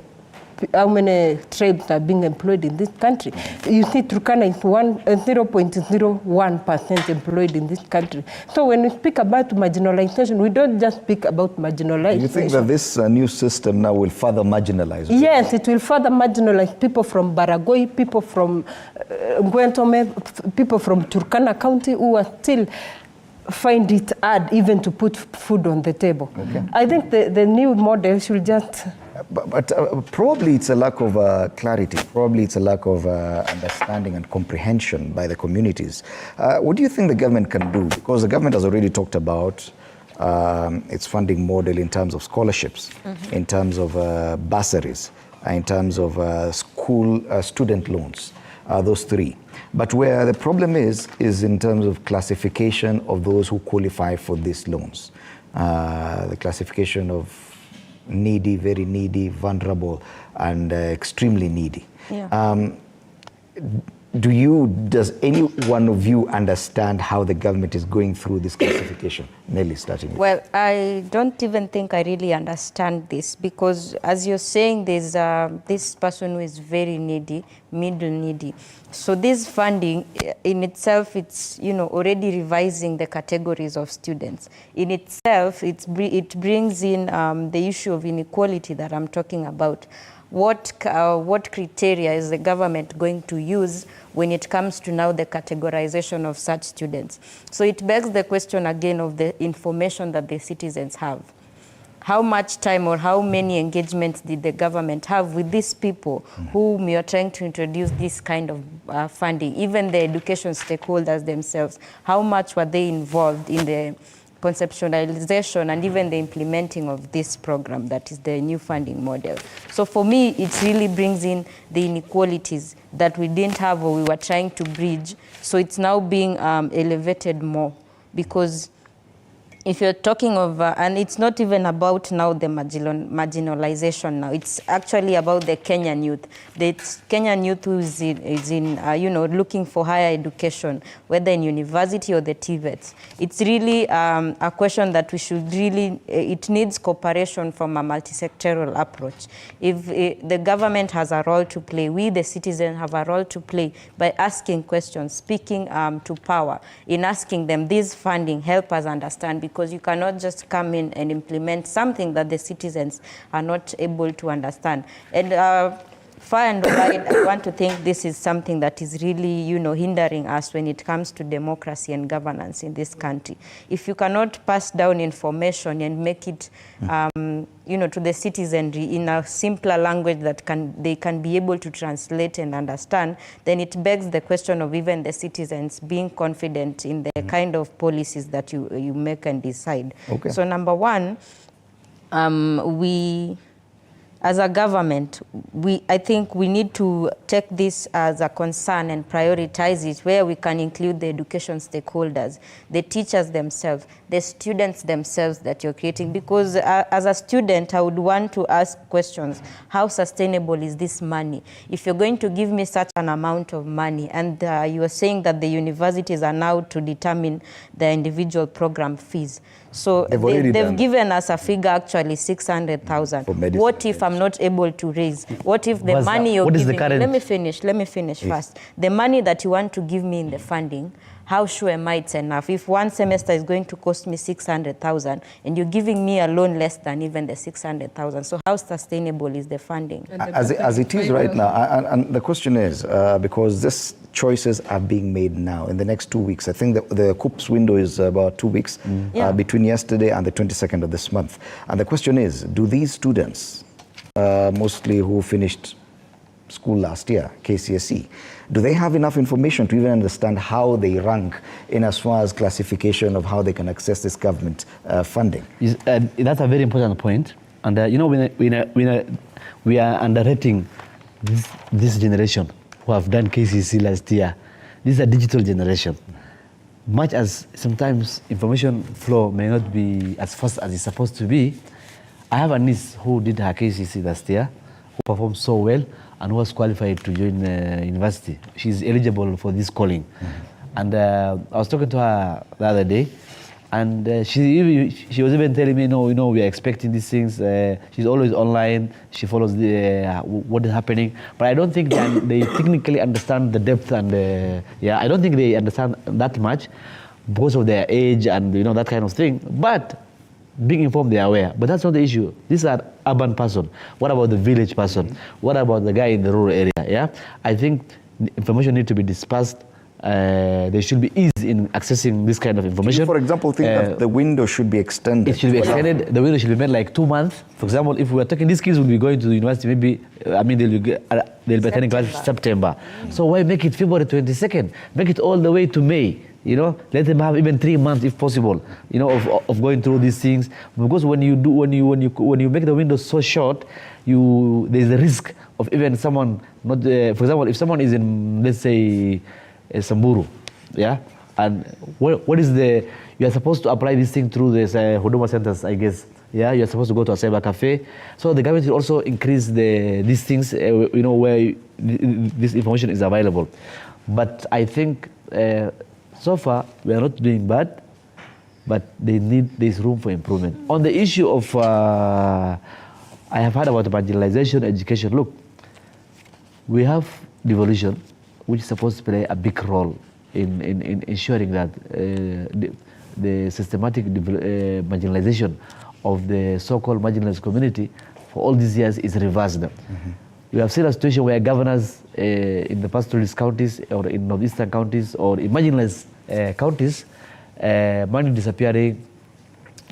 [SPEAKER 3] tribes are being employed in this country. You see, Turkana is 0.01% employed in this country. So when we speak about marginalization, we don't just speak about marginalization.
[SPEAKER 1] Do you think that this new system now will further marginalize people?
[SPEAKER 3] Yes, it will further marginalize people from Baragoi, people from Gwentome, people from Turkana County who are still find it hard even to put food on the table. Okay. I think the new model should just...
[SPEAKER 1] But probably it's a lack of clarity. Probably it's a lack of understanding and comprehension by the communities. What do you think the government can do? Because the government has already talked about its funding model in terms of scholarships, in terms of bursaries, in terms of school student loans, those three. But where the problem is in terms of classification of those who qualify for these loans. The classification of needy, very needy, vulnerable, and extremely needy. Yeah. Does any one of you understand how the government is going through this classification? Nelly, starting with you.
[SPEAKER 5] Well, I don't even think I really understand this because, as you're saying, there's this person who is very needy, middle needy. So this funding in itself, it's already revising the categories of students. In itself, it brings in the issue of inequality that I'm talking about. What criteria is the government going to use when it comes to now the categorization of such students? So it begs the question again of the information that the citizens have. How much time or how many engagements did the government have with these people whom you're trying to introduce this kind of funding, even the education stakeholders themselves? How much were they involved in the conceptualization and even the implementing of this program that is the new funding model? So for me, it really brings in the inequalities that we didn't have or we were trying to bridge. So it's now being elevated more because if you're talking of, and it's not even about now the marginalization now, it's actually about the Kenyan youth. The Kenyan youth who is in looking for higher education, whether in university or the TVETs. It's really a question that we should really, it needs cooperation from a multi-sectoral approach. If the government has a role to play, we the citizens have a role to play by asking questions, speaking to power, in asking them this funding, help us understand. because you cannot just come in and implement something that the citizens are not able to understand. And far and wide, I want to think this is something that is really, hindering us when it comes to democracy and governance in this country. If you cannot pass down information and make it, to the citizenry in a simpler language that they can be able to translate and understand, then it begs the question of even the citizens being confident in the kind of policies that you make and decide.
[SPEAKER 1] Okay.
[SPEAKER 5] So number one, as a government, I think we need to take this as a concern and prioritize it, where we can include the education stakeholders, the teachers themselves, the students themselves that you're creating. Because as a student, I would want to ask questions. How sustainable is this money? If you're going to give me such an amount of money, and you are saying that the universities are now to determine the individual program fees. So they've given us a figure, actually 600,000. What if I'm not able to raise? What if the money you're giving, let me finish first. The money that you want to give me in the funding, how sure am I it's enough? If one semester is going to cost me 600,000 and you're giving me a loan less than even the 600,000, so how sustainable is the funding?
[SPEAKER 1] As it is right now, and the question is, because these choices are being made now in the next 2 weeks. I think the COOPS window is about 2 weeks between yesterday and the 22nd of this month. And the question is, do these students, mostly who finished school last year, KCSE, do they have enough information to even understand how they rank in as far as classification of how they can access this government funding?
[SPEAKER 4] That's a very important point. And we are underrating this generation who have done KCSE last year. This is a digital generation. Much as sometimes information flow may not be as fast as it's supposed to be, I have a niece who did her KCSE last year, who performed so well, and who was qualified to join university. She's eligible for this calling. And I was talking to her the other day, and she was even telling me, we are expecting these things. She's always online. She follows what is happening. But I don't think they technically understand the depth, and I don't think they understand that much because of their age and that kind of thing. But being informed, they are aware. But that's not the issue. These are urban person. What about the village person? What about the guy in the rural area? Yeah, I think the information need to be dispersed. There should be ease in accessing this kind of information.
[SPEAKER 1] You, for example, think that the window should be extended.
[SPEAKER 4] It should be extended. The window should be made like 2 months. For example, if we are talking, these kids will be going to the university, maybe, they'll be attending class September. So why make it February 22nd? Make it all the way to May. Let them have even 3 months if possible, of going through these things. Because when you make the window so short, there's a risk of even someone not. For example, if someone is in, let's say, Samburu, and what is you are supposed to apply this thing through this Huduma centers, I guess. Yeah, you are supposed to go to a cyber cafe. So the government will also increase these things, where this information is available. But I think so far we are not doing bad, but there's room for improvement. On the issue of, I have heard about marginalization education. Look, we have devolution, which is supposed to play a big role in ensuring that the systematic marginalization of the so-called marginalized community for all these years is reversed. We have seen a situation where governors in the pastoralist counties or in northeastern counties or in marginalized counties, money disappearing,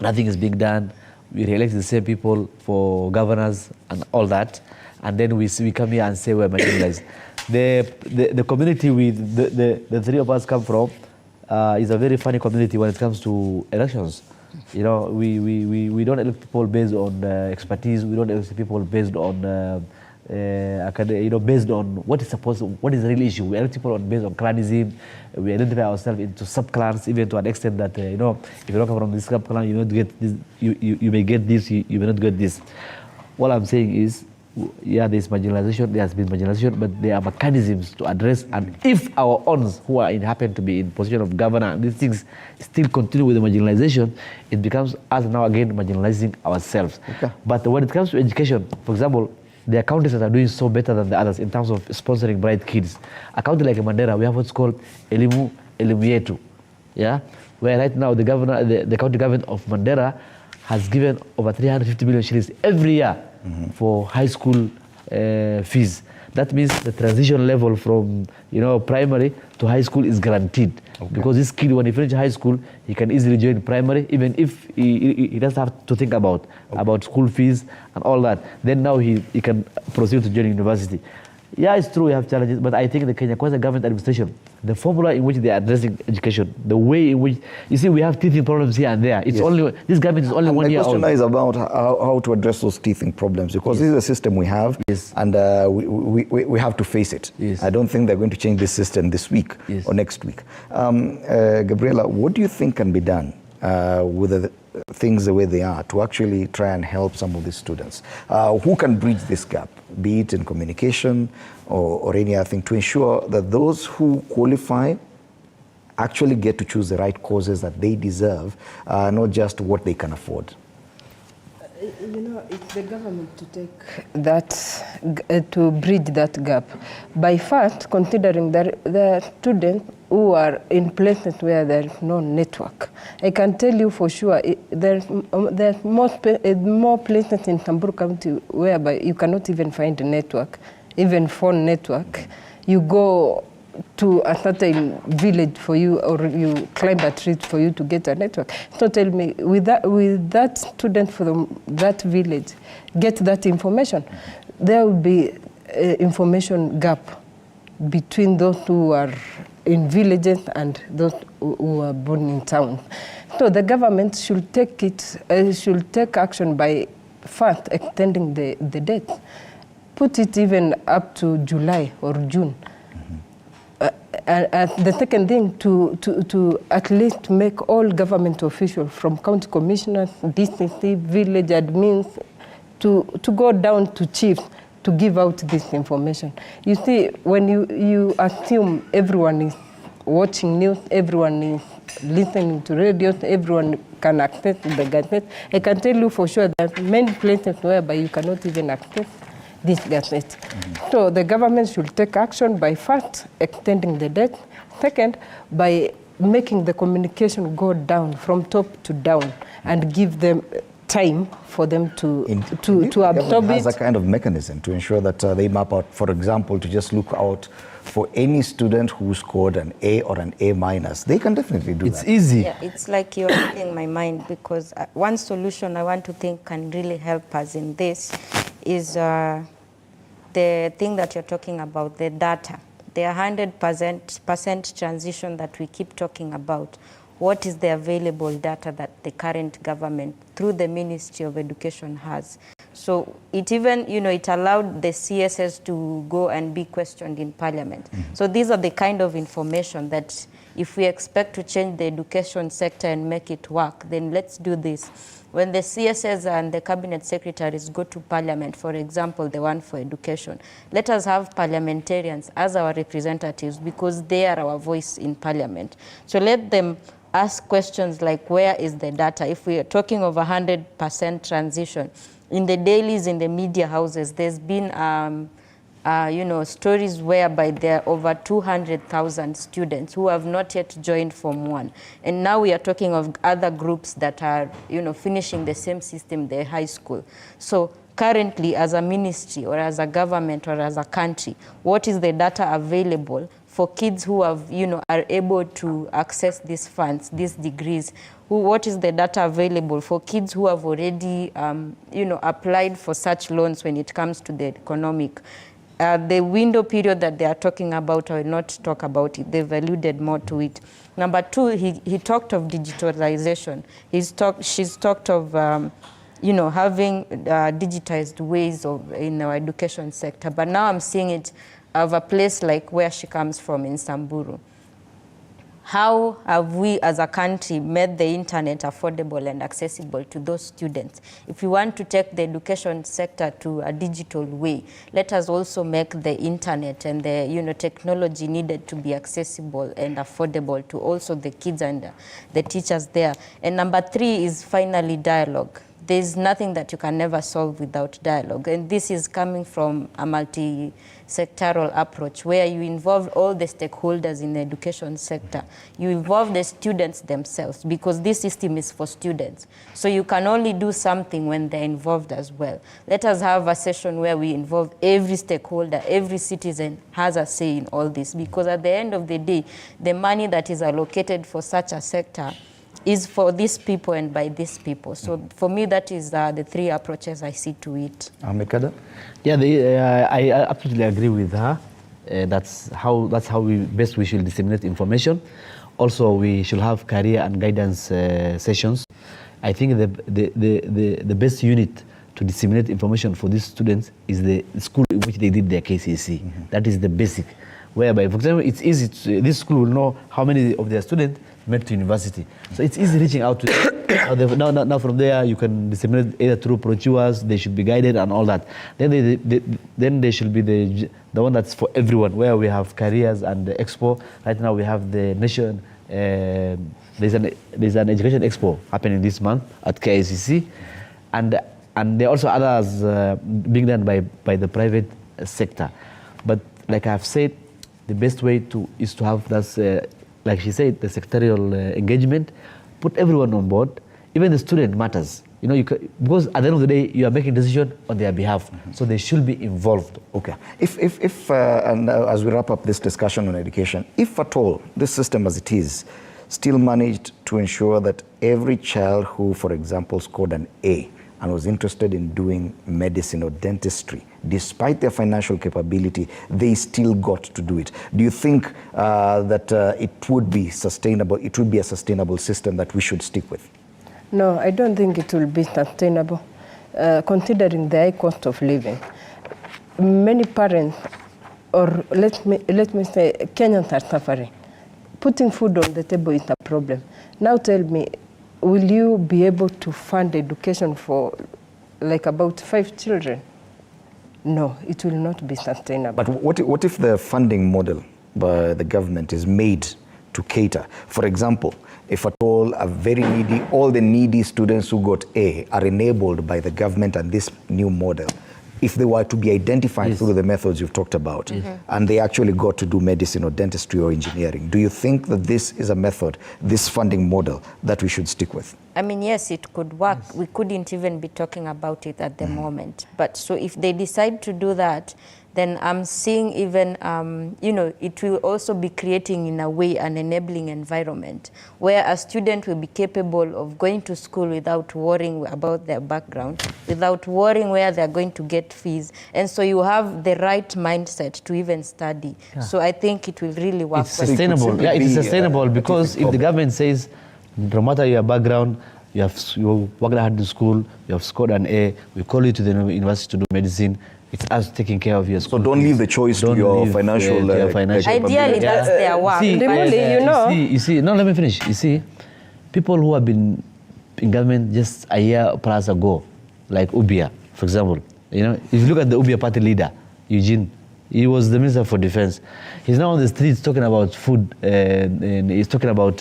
[SPEAKER 4] nothing is being done. We re-elect the same people for governors and all that, and then we come here and say we're marginalized. The community the three of us come from is a very funny community when it comes to elections. We don't elect people based on expertise. We don't elect people based on based on what is the real issue. We elect people based on clanism. We identify ourselves into sub-clans, even to an extent that if you don't come from this sub-clan, you don't get this. You may get this. You may not get this. What I'm saying is, there's marginalization. There has been marginalization, but there are mechanisms to address. And if our owners who happen to be in position of governor, these things still continue with the marginalization, it becomes us now again marginalizing ourselves. Okay. But when it comes to education, for example, there are counties that are doing so better than the others in terms of sponsoring bright kids. A county like Mandera, we have what's called Elimu Yetu. Yeah, where right now the governor, the county government of Mandera has given over 350 million shillings every year for high school fees. That means the transition level from primary to high school is guaranteed. Okay. Because this kid, when he finishes high school, he can easily join primary, even if he doesn't have to think about school fees and all that. Then now he can proceed to join university. Yeah, it's true we have challenges, but I think the Kenya Kwanza government administration, the formula in which they are addressing education, the way in which, you see, we have teething problems here and there. It's only, this government is only 1 year old.
[SPEAKER 1] The question is about how to address those teething problems, because this is a system we have, and we have to face it. I don't think they're going to change this system this week or next week. Gabriela, what do you think can be done with the things the way they are to actually try and help some of these students? Who can bridge this gap, be it in communication or any other thing, to ensure that those who qualify actually get to choose the right courses that they deserve, not just what they can afford?
[SPEAKER 3] It's the government to take that, to bridge that gap. By first considering that the students who are in places where there's no network. I can tell you for sure, there's more places in Samburu County whereby you cannot even find a network, even phone network. You go to a certain village for you, or you climb a tree for you to get a network. So tell me, with that student from that village, get that information, there will be an information gap between those who are in villages and those who are born in town. So the government should take action by first extending the date. Put it even up to July or June. The second thing, to at least make all government officials, from county commissioners, DStv, village admins, to go down to chiefs to give out this information. You see, when you assume everyone is watching news, everyone is listening to radios, everyone can access the gazette, I can tell you for sure that many places whereby you cannot even access this gazette. So the government should take action by first extending the date, second by making the communication go down from top to down and give them time for them to absorb it.
[SPEAKER 1] Has a kind of mechanism to ensure that they map out, for example, to just look out for any student who scored an A or an A minus. They can definitely do that.
[SPEAKER 4] It's easy.
[SPEAKER 5] Yeah, it's like you're reading my mind, because one solution I want to think can really help us in this is the thing that you're talking about, the data, the 100% transition that we keep talking about. What is the available data that the current government, through the Ministry of Education, has? So it even, it allowed the CSS to go and be questioned in Parliament. So these are the kind of information that if we expect to change the education sector and make it work, then let's do this. When the CSS and the cabinet secretaries go to Parliament, for example, the one for education, let us have parliamentarians as our representatives, because they are our voice in Parliament. So let them ask questions like, where is the data? If we are talking of 100% transition, in the dailies, in the media houses, there's been stories whereby there are over 200,000 students who have not yet joined Form 1. And now we are talking of other groups that are, finishing the same system, the high school. So currently, as a ministry or as a government or as a country, what is the data available for kids who have, are able to access these funds, these degrees? What is the data available for kids who have already, applied for such loans when it comes to the economic? The window period that they are talking about, I will not talk about it. They've alluded more to it. Number two, he talked of digitalization. She's talked of, having digitized ways in our education sector. But now I'm seeing it of a place like where she comes from in Samburu. How have we as a country made the internet affordable and accessible to those students? If we want to take the education sector to a digital way, let us also make the internet and the technology needed to be accessible and affordable to also the kids and the teachers there. And number three is finally dialogue. there's nothing that you can never solve without dialogue. And this is coming from a multi-sectoral approach where you involve all the stakeholders in the education sector. You involve the students themselves because this system is for students. So you can only do something when they're involved as well. Let us have a session where we involve every stakeholder, every citizen has a say in all this, because at the end of the day, the money that is allocated for such a sector is for these people and by these people. So for me, that is the three approaches I see to it.
[SPEAKER 1] Mikada?
[SPEAKER 4] Yeah, I absolutely agree with her. That's how we should disseminate information. Also, we should have career and guidance sessions. I think the best unit to disseminate information for these students is the school in which they did their KCSE. That is the basic. Whereby, for example, it's easy to, this school will know how many of their students went to university. So it's easy reaching out to them. Now from there, you can disseminate either through brochures, they should be guided and all that. Then they should be the one that's for everyone, where we have careers and the expo. Right now we have the nation, there's an education expo happening this month at KICC. And there are also others being done by the private sector. But like I've said, the best way is to have that, like she said, the sectorial engagement, put everyone on board. Even the student matters. You know, because at the end of the day, you are making decision on their behalf, so they should be involved.
[SPEAKER 1] Okay. If and as we wrap up this discussion on education, if at all this system as it is still managed to ensure that every child who, for example, scored an A and was interested in doing medicine or dentistry, despite their financial capability, they still got to do it. Do you think that it would be sustainable? It would be a sustainable system that we should stick with?
[SPEAKER 3] No, I don't think it will be sustainable, considering the high cost of living. Many parents, or let me say, Kenyans are suffering. Putting food on the table is a problem. Now tell me, will you be able to fund education for like about 5 children? No, it will not be sustainable.
[SPEAKER 1] But what if the funding model by the government is made to cater? For example, if at all all the needy students who got A are enabled by the government and this new model, if they were to be identified through the methods you've talked about, and they actually got to do medicine or dentistry or engineering, do you think that this is a method, this funding model, that we should stick with?
[SPEAKER 5] I mean, yes, it could work. We couldn't even be talking about it at the moment. But so if they decide to do that, then I'm seeing even, it will also be creating in a way an enabling environment where a student will be capable of going to school without worrying about their background, without worrying where they're going to get fees. And so you have the right mindset to even study. Yeah. So I think it will really work.
[SPEAKER 4] It's sustainable. Yeah, it's sustainable because if the government says, no matter your background, you worked hard in school, you have scored an A, we call you to the university to do medicine, it's us taking care of your school.
[SPEAKER 1] So don't leave the choice to your financial...
[SPEAKER 5] Ideally, that's their work.
[SPEAKER 4] You see, no, let me finish. You see, people who have been in government just a year plus ago, like Ubia, for example, if you look at the Ubia party leader, Eugene, he was the Minister for Defense. He's now on the streets talking about food and he's talking about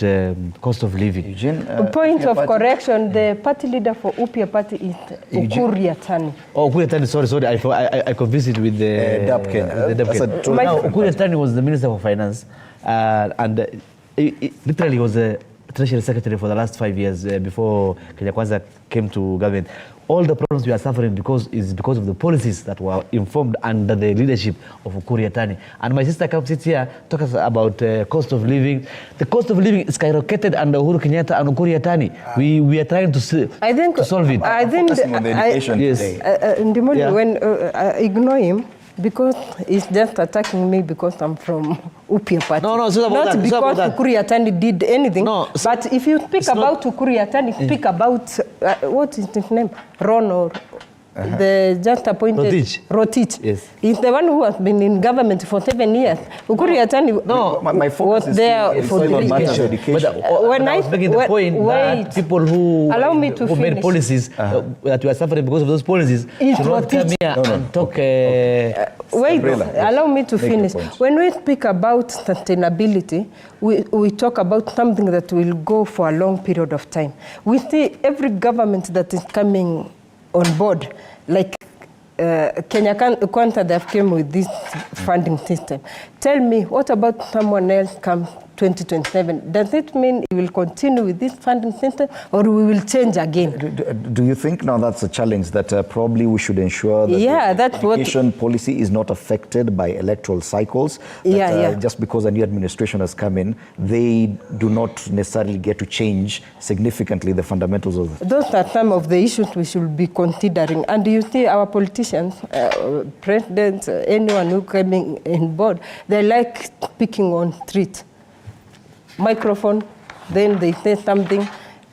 [SPEAKER 4] cost of living.
[SPEAKER 1] Eugene,
[SPEAKER 3] point of correction, the party leader for Upia party is Ukur Yatani.
[SPEAKER 4] Oh, Ukur Yatani, sorry, I confused it with the
[SPEAKER 1] DAP Kenya.
[SPEAKER 4] Now, Ukur Yatani was the Minister for Finance and literally he was a Treasury Secretary for the last 5 years before Kenya Kwanza came to government. All the problems we are suffering because of the policies that were informed under the leadership of Ukur Yatani. And my sister comes here talks about cost of living. The cost of living is skyrocketed under Uhuru Kenyatta and Ukur Yatani. We are trying to solve it.
[SPEAKER 3] I think when ignore him because he's just attacking me because I'm from Upia party.
[SPEAKER 4] No, it's not about
[SPEAKER 3] Not
[SPEAKER 4] that.
[SPEAKER 3] because Ukur Yatani did anything.
[SPEAKER 4] No,
[SPEAKER 3] but if you speak about Ukur Yatani, speak about what is his name? Ron or the just appointed Rotich.
[SPEAKER 4] Yes.
[SPEAKER 3] He's the one who has been in government for 7 years. Ukuri Yatani
[SPEAKER 1] my focus
[SPEAKER 3] was
[SPEAKER 1] is
[SPEAKER 3] there for
[SPEAKER 1] employment
[SPEAKER 3] 3
[SPEAKER 1] matters,
[SPEAKER 3] years.
[SPEAKER 1] education.
[SPEAKER 4] When I was making the point that people who,
[SPEAKER 3] Allow me to
[SPEAKER 4] who made
[SPEAKER 3] finish.
[SPEAKER 4] policies that we are suffering because of those policies should not come here and talk.
[SPEAKER 3] Wait, allow me to finish. When we speak about sustainability, we talk about something that will go for a long period of time. We see every government that is coming on board, like Kenya Kwanza, they have came with this funding system. Tell me, what about someone else come 2027? Does it mean we will continue with this funding system or we will change again?
[SPEAKER 1] Do you think now that's a challenge that probably we should ensure that the education policy is not affected by electoral cycles? That, just because a new administration has come in, they do not necessarily get to change significantly the fundamentals of it.
[SPEAKER 3] Those are some of the issues we should be considering. And you see our politicians, presidents, anyone who coming in board, they like speaking on street. Microphone, then they say something,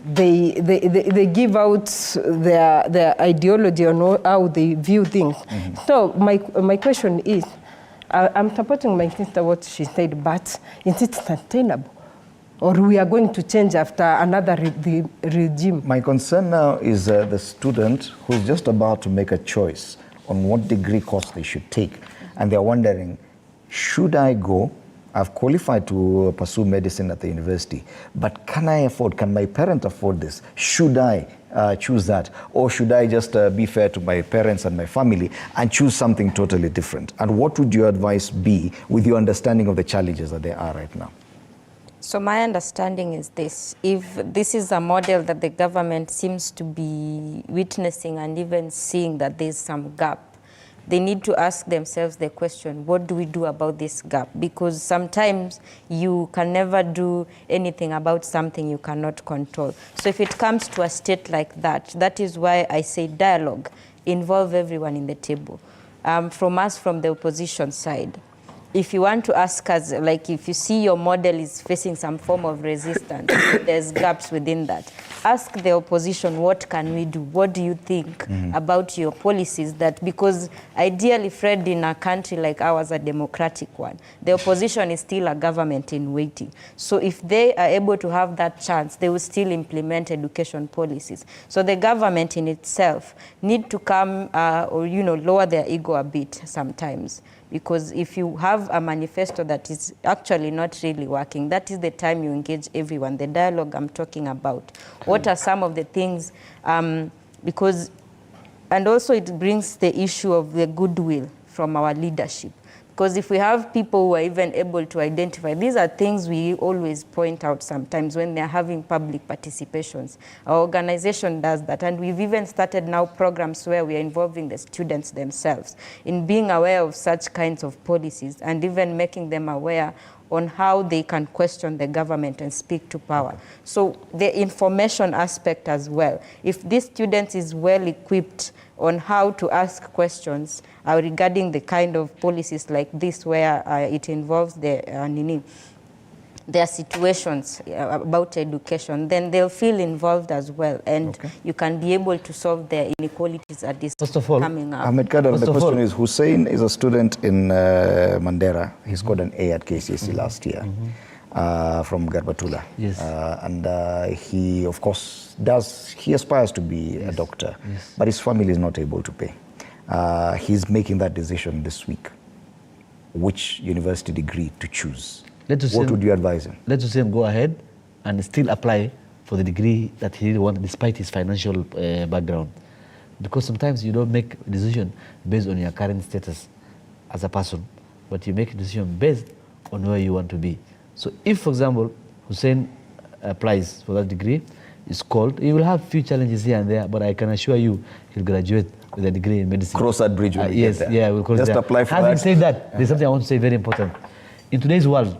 [SPEAKER 3] they give out their ideology on how they view things. So my question is, I'm supporting my sister what she said, but is it sustainable? Or we are going to change after another regime? My
[SPEAKER 1] concern now is the student who's just about to make a choice on what degree course they should take. And they're wondering, should I go? I've qualified to pursue medicine at the university, but can my parent afford this? Should I choose that? Or should I just be fair to my parents and my family and choose something totally different? And what would your advice be with your understanding of the challenges that there are right now?
[SPEAKER 5] So my understanding is this: if this is a model that the government seems to be witnessing and even seeing that there's some gap, they need to ask themselves the question, what do we do about this gap? Because sometimes you can never do anything about something you cannot control. So if it comes to a state like that, that is why I say dialogue, involve everyone in the table. From us, from the opposition side, if you want to ask us, like if you see your model is facing some form of resistance, there's gaps within that, ask the opposition, what can we do? What do you think about your policies? That because ideally, Fred, in a country like ours, a democratic one, the opposition is still a government in waiting. So if they are able to have that chance, they will still implement education policies. So the government in itself need to come or, lower their ego a bit sometimes. Because if you have a manifesto that is actually not really working, that is the time you engage everyone, the dialogue I'm talking about. What are some of the things, and also it brings the issue of the goodwill from our leadership. Because if we have people who are even able to identify, these are things we always point out sometimes when they're having public participations. Our organization does that, and we've even started now programs where we are involving the students themselves in being aware of such kinds of policies and even making them aware on how they can question the government and speak to power. So the information aspect as well. If this student is well equipped on how to ask questions regarding the kind of policies like this where it involves their situations about education, then they'll feel involved as well, and you can be able to solve their inequalities at this coming up.
[SPEAKER 1] Ahmed Kadar, the question is, Hussein is a student in Mandera. He scored an A at KCSE last year from Garbatula.
[SPEAKER 4] Yes.
[SPEAKER 1] And he, of course, he aspires to be a doctor, but his family is not able to pay. He's making that decision this week, which university degree to choose. What would you advise him?
[SPEAKER 4] Let us say him go ahead and still apply for the degree that he really wants, despite his financial background. Because sometimes you don't make a decision based on your current status as a person, but you make a decision based on where you want to be. So if, for example, Hussein applies for that degree, is called, he will have few challenges here and there, but I can assure you he'll graduate with a degree in medicine.
[SPEAKER 1] Cross that bridge when you get there.
[SPEAKER 4] Yeah, we'll cross
[SPEAKER 1] Just
[SPEAKER 4] that.
[SPEAKER 1] apply for
[SPEAKER 4] Having
[SPEAKER 1] that.
[SPEAKER 4] said that, there's something I want to say very important. In today's world,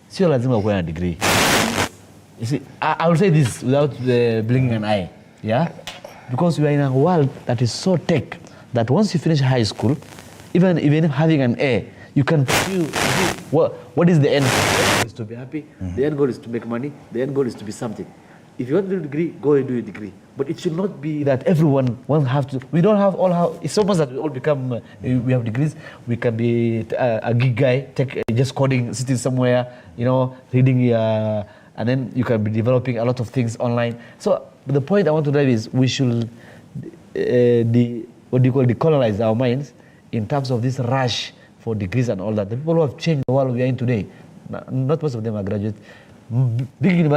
[SPEAKER 4] sio lazima uwe na degree. You see, I will say this without blinking an eye, yeah? Because we are in a world that is so tech that once you finish high school, even having an A, you can pursue what is the end goal? The end goal is to be happy, the end goal is to make money, the end goal is to be something. If you want to do a degree, go and do a degree. But it should not be that everyone won't have to. We don't have all how. It's so much that we all become. We have degrees. We can be a gig guy, just coding, sitting somewhere, reading, and then you can be developing a lot of things online. So the point I want to drive is we should decolonize our minds in terms of this rush for degrees and all that. The people who have changed the world we are in today, not most of them are graduates. Big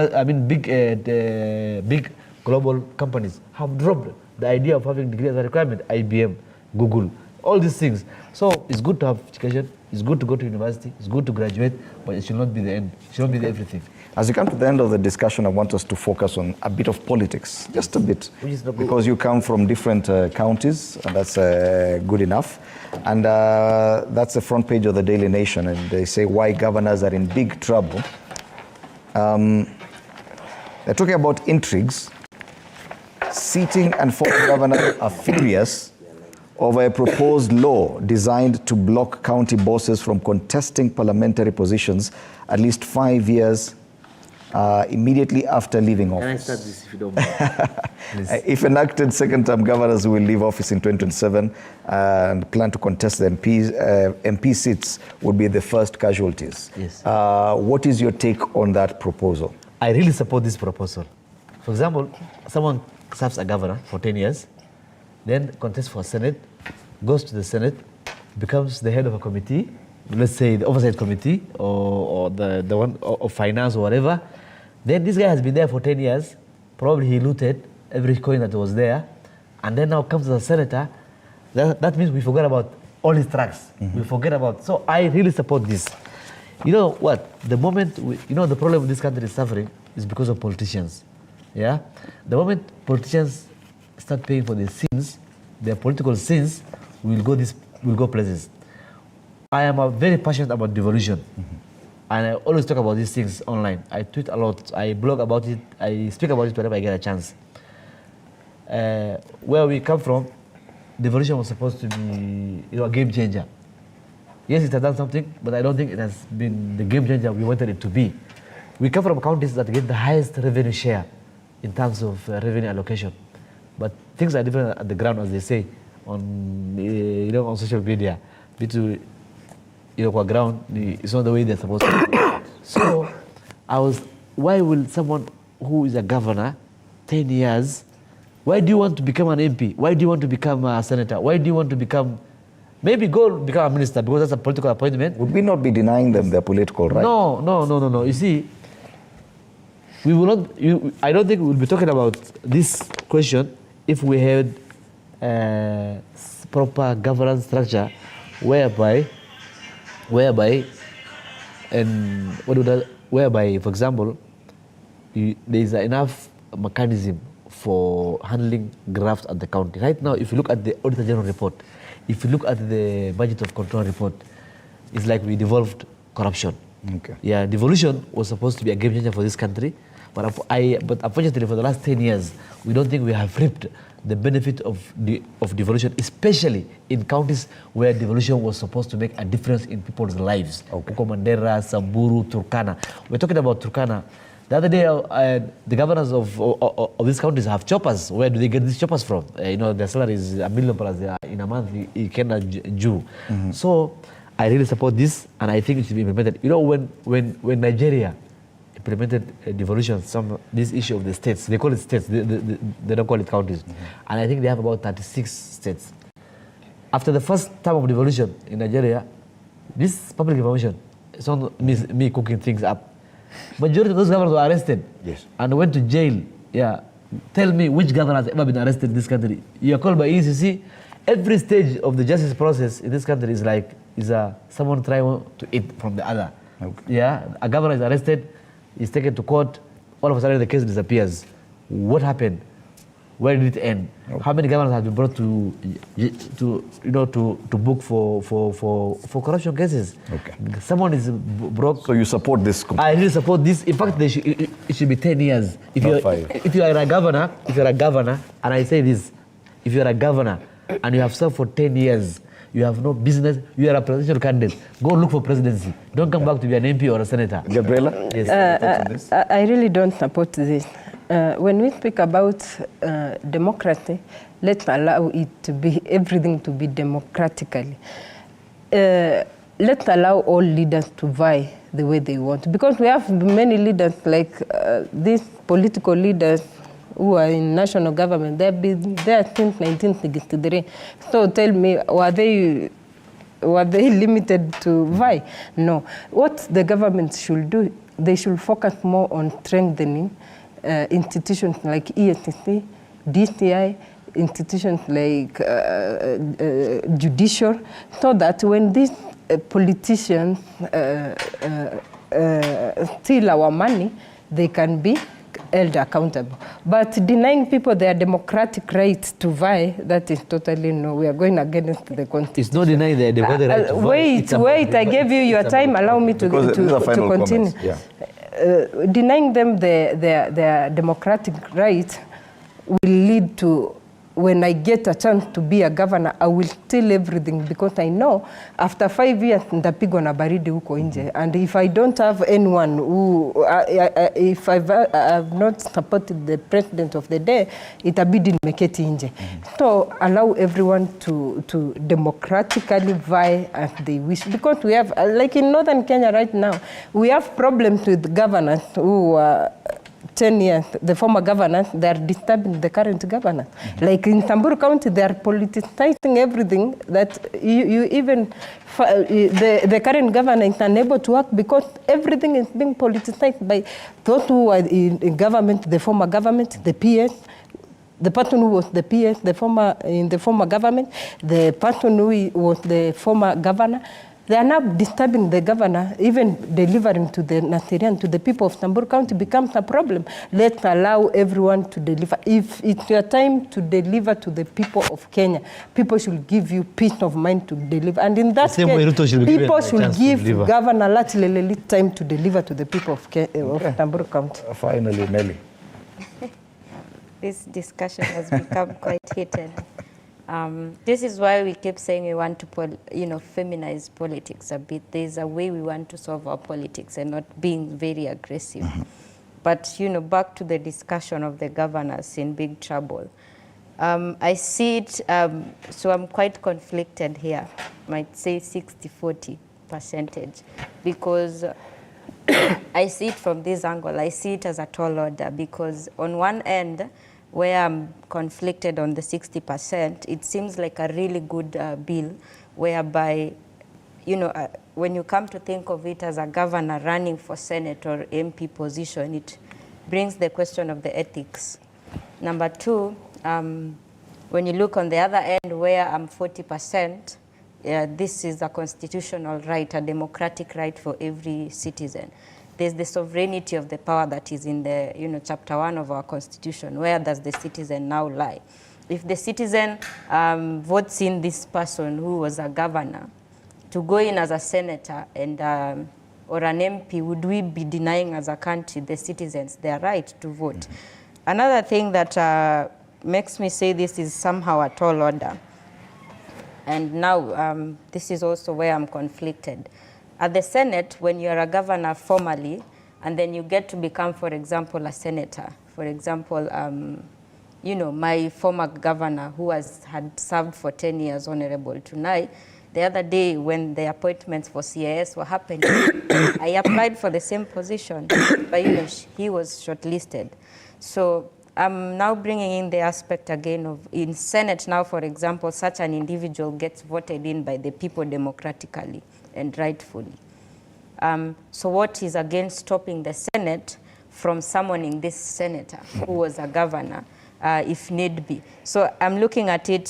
[SPEAKER 4] global companies have dropped the idea of having degree as a requirement. IBM, Google, all these things. So it's good to have education. It's good to go to university. It's good to graduate, but it should not be the end. It should not be the everything.
[SPEAKER 1] As we come to the end of the discussion, I want us to focus on a bit of politics, just a bit, because you come from different counties, and that's good enough. And that's the front page of the Daily Nation, and they say why governors are in big trouble. They're talking about intrigues. Sitting and former governors are furious over a proposed law designed to block county bosses from contesting parliamentary positions at least 5 years immediately after leaving office.
[SPEAKER 4] Can I start this if you don't mind?
[SPEAKER 1] If enacted, second-term governors will leave office in 2027 and plan to contest the MP seats would be the first casualties.
[SPEAKER 4] Yes.
[SPEAKER 1] What is your take on that proposal?
[SPEAKER 4] I really support this proposal. For example, someone serves a governor for 10 years, then contests for Senate, goes to the Senate, becomes the head of a committee, let's say the oversight committee or the one of finance or whatever. Then this guy has been there for 10 years. Probably he looted every coin that was there. And then now comes as a senator. That means we forget about all his tracks. We forget about. So I really support this. You know what? The moment, the problem this country is suffering is because of politicians. Yeah? The moment politicians start paying for their sins, their political sins, we'll go places. I am very passionate about devolution. And I always talk about these things online. I tweet a lot. I blog about it. I speak about it whenever I get a chance. Where we come from, devolution was supposed to be a game changer. Yes, it has done something, but I don't think it has been the game changer we wanted it to be. We come from counties that get the highest revenue share in terms of revenue allocation. But things are different at the ground, as they say, on social media. Ground, it's not the way they're supposed to be. So, why will someone who is a governor, 10 years, why do you want to become an MP? Why do you want to become a senator? Why do you want to become, maybe go become a minister because that's a political appointment?
[SPEAKER 1] Would we not be denying them their political right?
[SPEAKER 4] No. You see, we will not, I don't think we'll be talking about this question if we had proper governance structure whereby, for example, there is enough mechanism for handling grafts at the county. Right now, if you look at the Auditor General report, if you look at the Budget of Control report, it's like we devolved corruption.
[SPEAKER 1] Okay.
[SPEAKER 4] Yeah, devolution was supposed to be a game changer for this country, but unfortunately for the last 10 years, we don't think we have reaped the benefit of devolution, especially in counties where devolution was supposed to make a difference in people's lives.
[SPEAKER 1] Okay.
[SPEAKER 4] Mandera, Samburu, Turkana. We're talking about Turkana. The other day, the governors of these counties have choppers. Where do they get these choppers from? Their salary is $1 million in a month. You cannot do. So I really support this, and I think it should be implemented. When Nigeria implemented devolution, this issue of the states, they call it states, they don't call it counties. And I think they have about 36 states. After the first time of devolution in Nigeria, this public information, it's not me cooking things up. Majority of those governors were arrested and went to jail. Yeah. Tell me which governor has ever been arrested in this country. You are called by ECC. Every stage of the justice process in this country is someone trying to eat from the other. Okay. Yeah. A governor is arrested, is taken to court, all of a sudden the case disappears. What happened? Where did it end? Okay. How many governors have been brought to book for corruption cases? Okay. Someone is broke.
[SPEAKER 1] So you support this?
[SPEAKER 4] I really support this. In fact, it should be 10 years. If you are a governor, and I say this, if you are a governor and you have served for 10 years, you have no business, you are a presidential candidate, go look for presidency. Don't come back to be an MP or a senator.
[SPEAKER 1] Gabriela?
[SPEAKER 3] Yes. I really don't support this. When we speak about democracy, let's allow it to be everything to be democratically. Let's allow all leaders to vie the way they want, because we have many leaders like these political leaders who are in national government. They've been there since 1963. So tell me, were they limited to vie? No. What the government should do, they should focus more on strengthening institutions like ESCC, DCI, institutions like judicial, so that when these politicians steal our money, they can be held accountable. But denying people their democratic rights to vie, that is totally no. We are going against the Constitution.
[SPEAKER 4] It's not denying the democratic right to vie.
[SPEAKER 3] Wait, I gave you your time. Allow me to continue.
[SPEAKER 1] Yeah.
[SPEAKER 3] Denying them their democratic rights will lead to, when I get a chance to be a governor, I will steal everything, because I know after 5 years nitapigwa na baridi huko nje. And if I don't have anyone who, if I've not supported the president of the day, itabidi nimeketi nje. So allow everyone to democratically vie as they wish. Because we have, like in northern Kenya right now, we have problems with governors who 10 years, the former governors, they are disturbing the current governor. Like in Samburu County, they are politicizing everything that you even, the current governor is unable to work because everything is being politicized by those who are in government, the former government, the PS, the person who was the PS, in the former government, the person who was the former governor. They are now disturbing the governor, even delivering to the Nasirian, to the people of Samburu County becomes a problem. Let's allow everyone to deliver. If it's your time to deliver to the people of Kenya, people should give you peace of mind to deliver. And in that case, people should give Governor Latileleli time to deliver to the people of Samburu County.
[SPEAKER 1] Finally, Nelly.
[SPEAKER 5] This discussion has become quite heated. This is why we keep saying we want to, feminize politics a bit. There's a way we want to solve our politics and not being very aggressive. But, back to the discussion of the governors in big trouble. I see it, so I'm quite conflicted here. Might say 60-40 percentage, because I see it from this angle. I see it as a tall order, because on one end, where I'm conflicted on the 60%, it seems like a really good bill, whereby, when you come to think of it as a governor running for Senate or MP position, it brings the question of the ethics. Number two, when you look on the other end where I'm 40%, this is a constitutional right, a democratic right for every citizen. There's the sovereignty of the power that is in the, chapter 1 of our constitution. Where does the citizen now lie? If the citizen votes in this person who was a governor to go in as a senator and or an MP, would we be denying as a country the citizens their right to vote? Another thing that makes me say this is somehow a tall order. And now this is also where I'm conflicted. At the Senate, when you're a governor formally, and then you get to become, for example, a senator. For example, my former governor who had served for 10 years, Honorable Tunai, the other day when the appointments for CIS were happening, I applied for the same position, but he was shortlisted. So I'm now bringing in the aspect again of, in Senate now, for example, such an individual gets voted in by the people democratically and rightfully. So what is again stopping the Senate from summoning this senator who was a governor, if need be? So I'm looking at it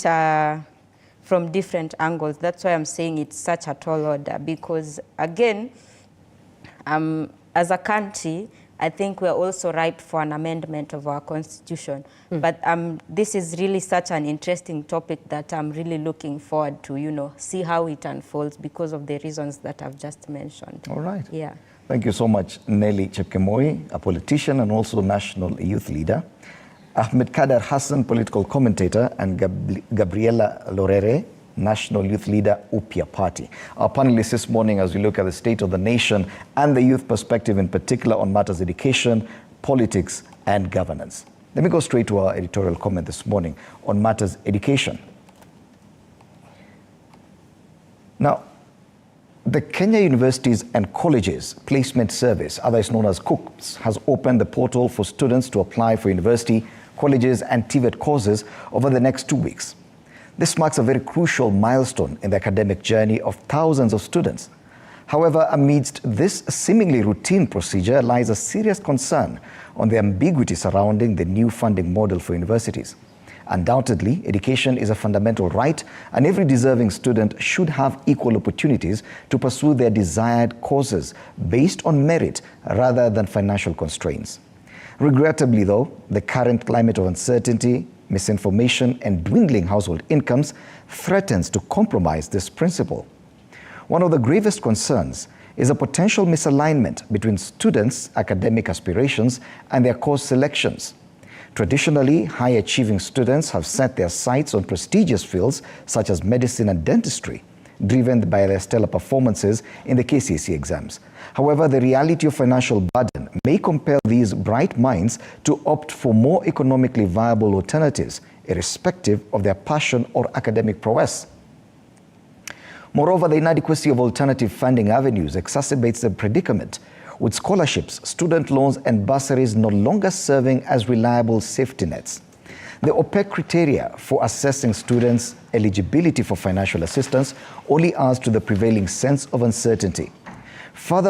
[SPEAKER 5] from different angles. That's why I'm saying it's such a tall order, because again, as a country, I think we're also ripe for an amendment of our constitution. But this is really such an interesting topic that I'm really looking forward to, see how it unfolds because of the reasons that I've just mentioned.
[SPEAKER 1] All right.
[SPEAKER 5] Yeah.
[SPEAKER 1] Thank you so much, Nelly Chepkemoi, a politician and also national youth leader. Ahmed Kader Hassan, political commentator, and Gabriela Lorere, National Youth Leader, UPIA Party. Our panelists this morning as we look at the state of the nation and the youth perspective in particular on matters education, politics and governance. Let me go straight to our editorial comment this morning on matters education. Now, the Kenya Universities and Colleges Placement Service, otherwise known as COOCS, has opened the portal for students to apply for university, colleges and TVET courses over the next 2 weeks. This marks a very crucial milestone in the academic journey of thousands of students. However, amidst this seemingly routine procedure lies a serious concern on the ambiguity surrounding the new funding model for universities. Undoubtedly, education is a fundamental right, and every deserving student should have equal opportunities to pursue their desired courses based on merit rather than financial constraints. Regrettably, though, the current climate of uncertainty, misinformation, and dwindling household incomes threatens to compromise this principle. One of the gravest concerns is a potential misalignment between students' academic aspirations and their course selections. Traditionally, high-achieving students have set their sights on prestigious fields such as medicine and dentistry, driven by their stellar performances in the KCSE exams. However, the reality of financial burden may compel these bright minds to opt for more economically viable alternatives, irrespective of their passion or academic prowess. Moreover, the inadequacy of alternative funding avenues exacerbates the predicament, with scholarships, student loans and bursaries no longer serving as reliable safety nets. The opaque criteria for assessing students' eligibility for financial assistance only adds to the prevailing sense of uncertainty. Further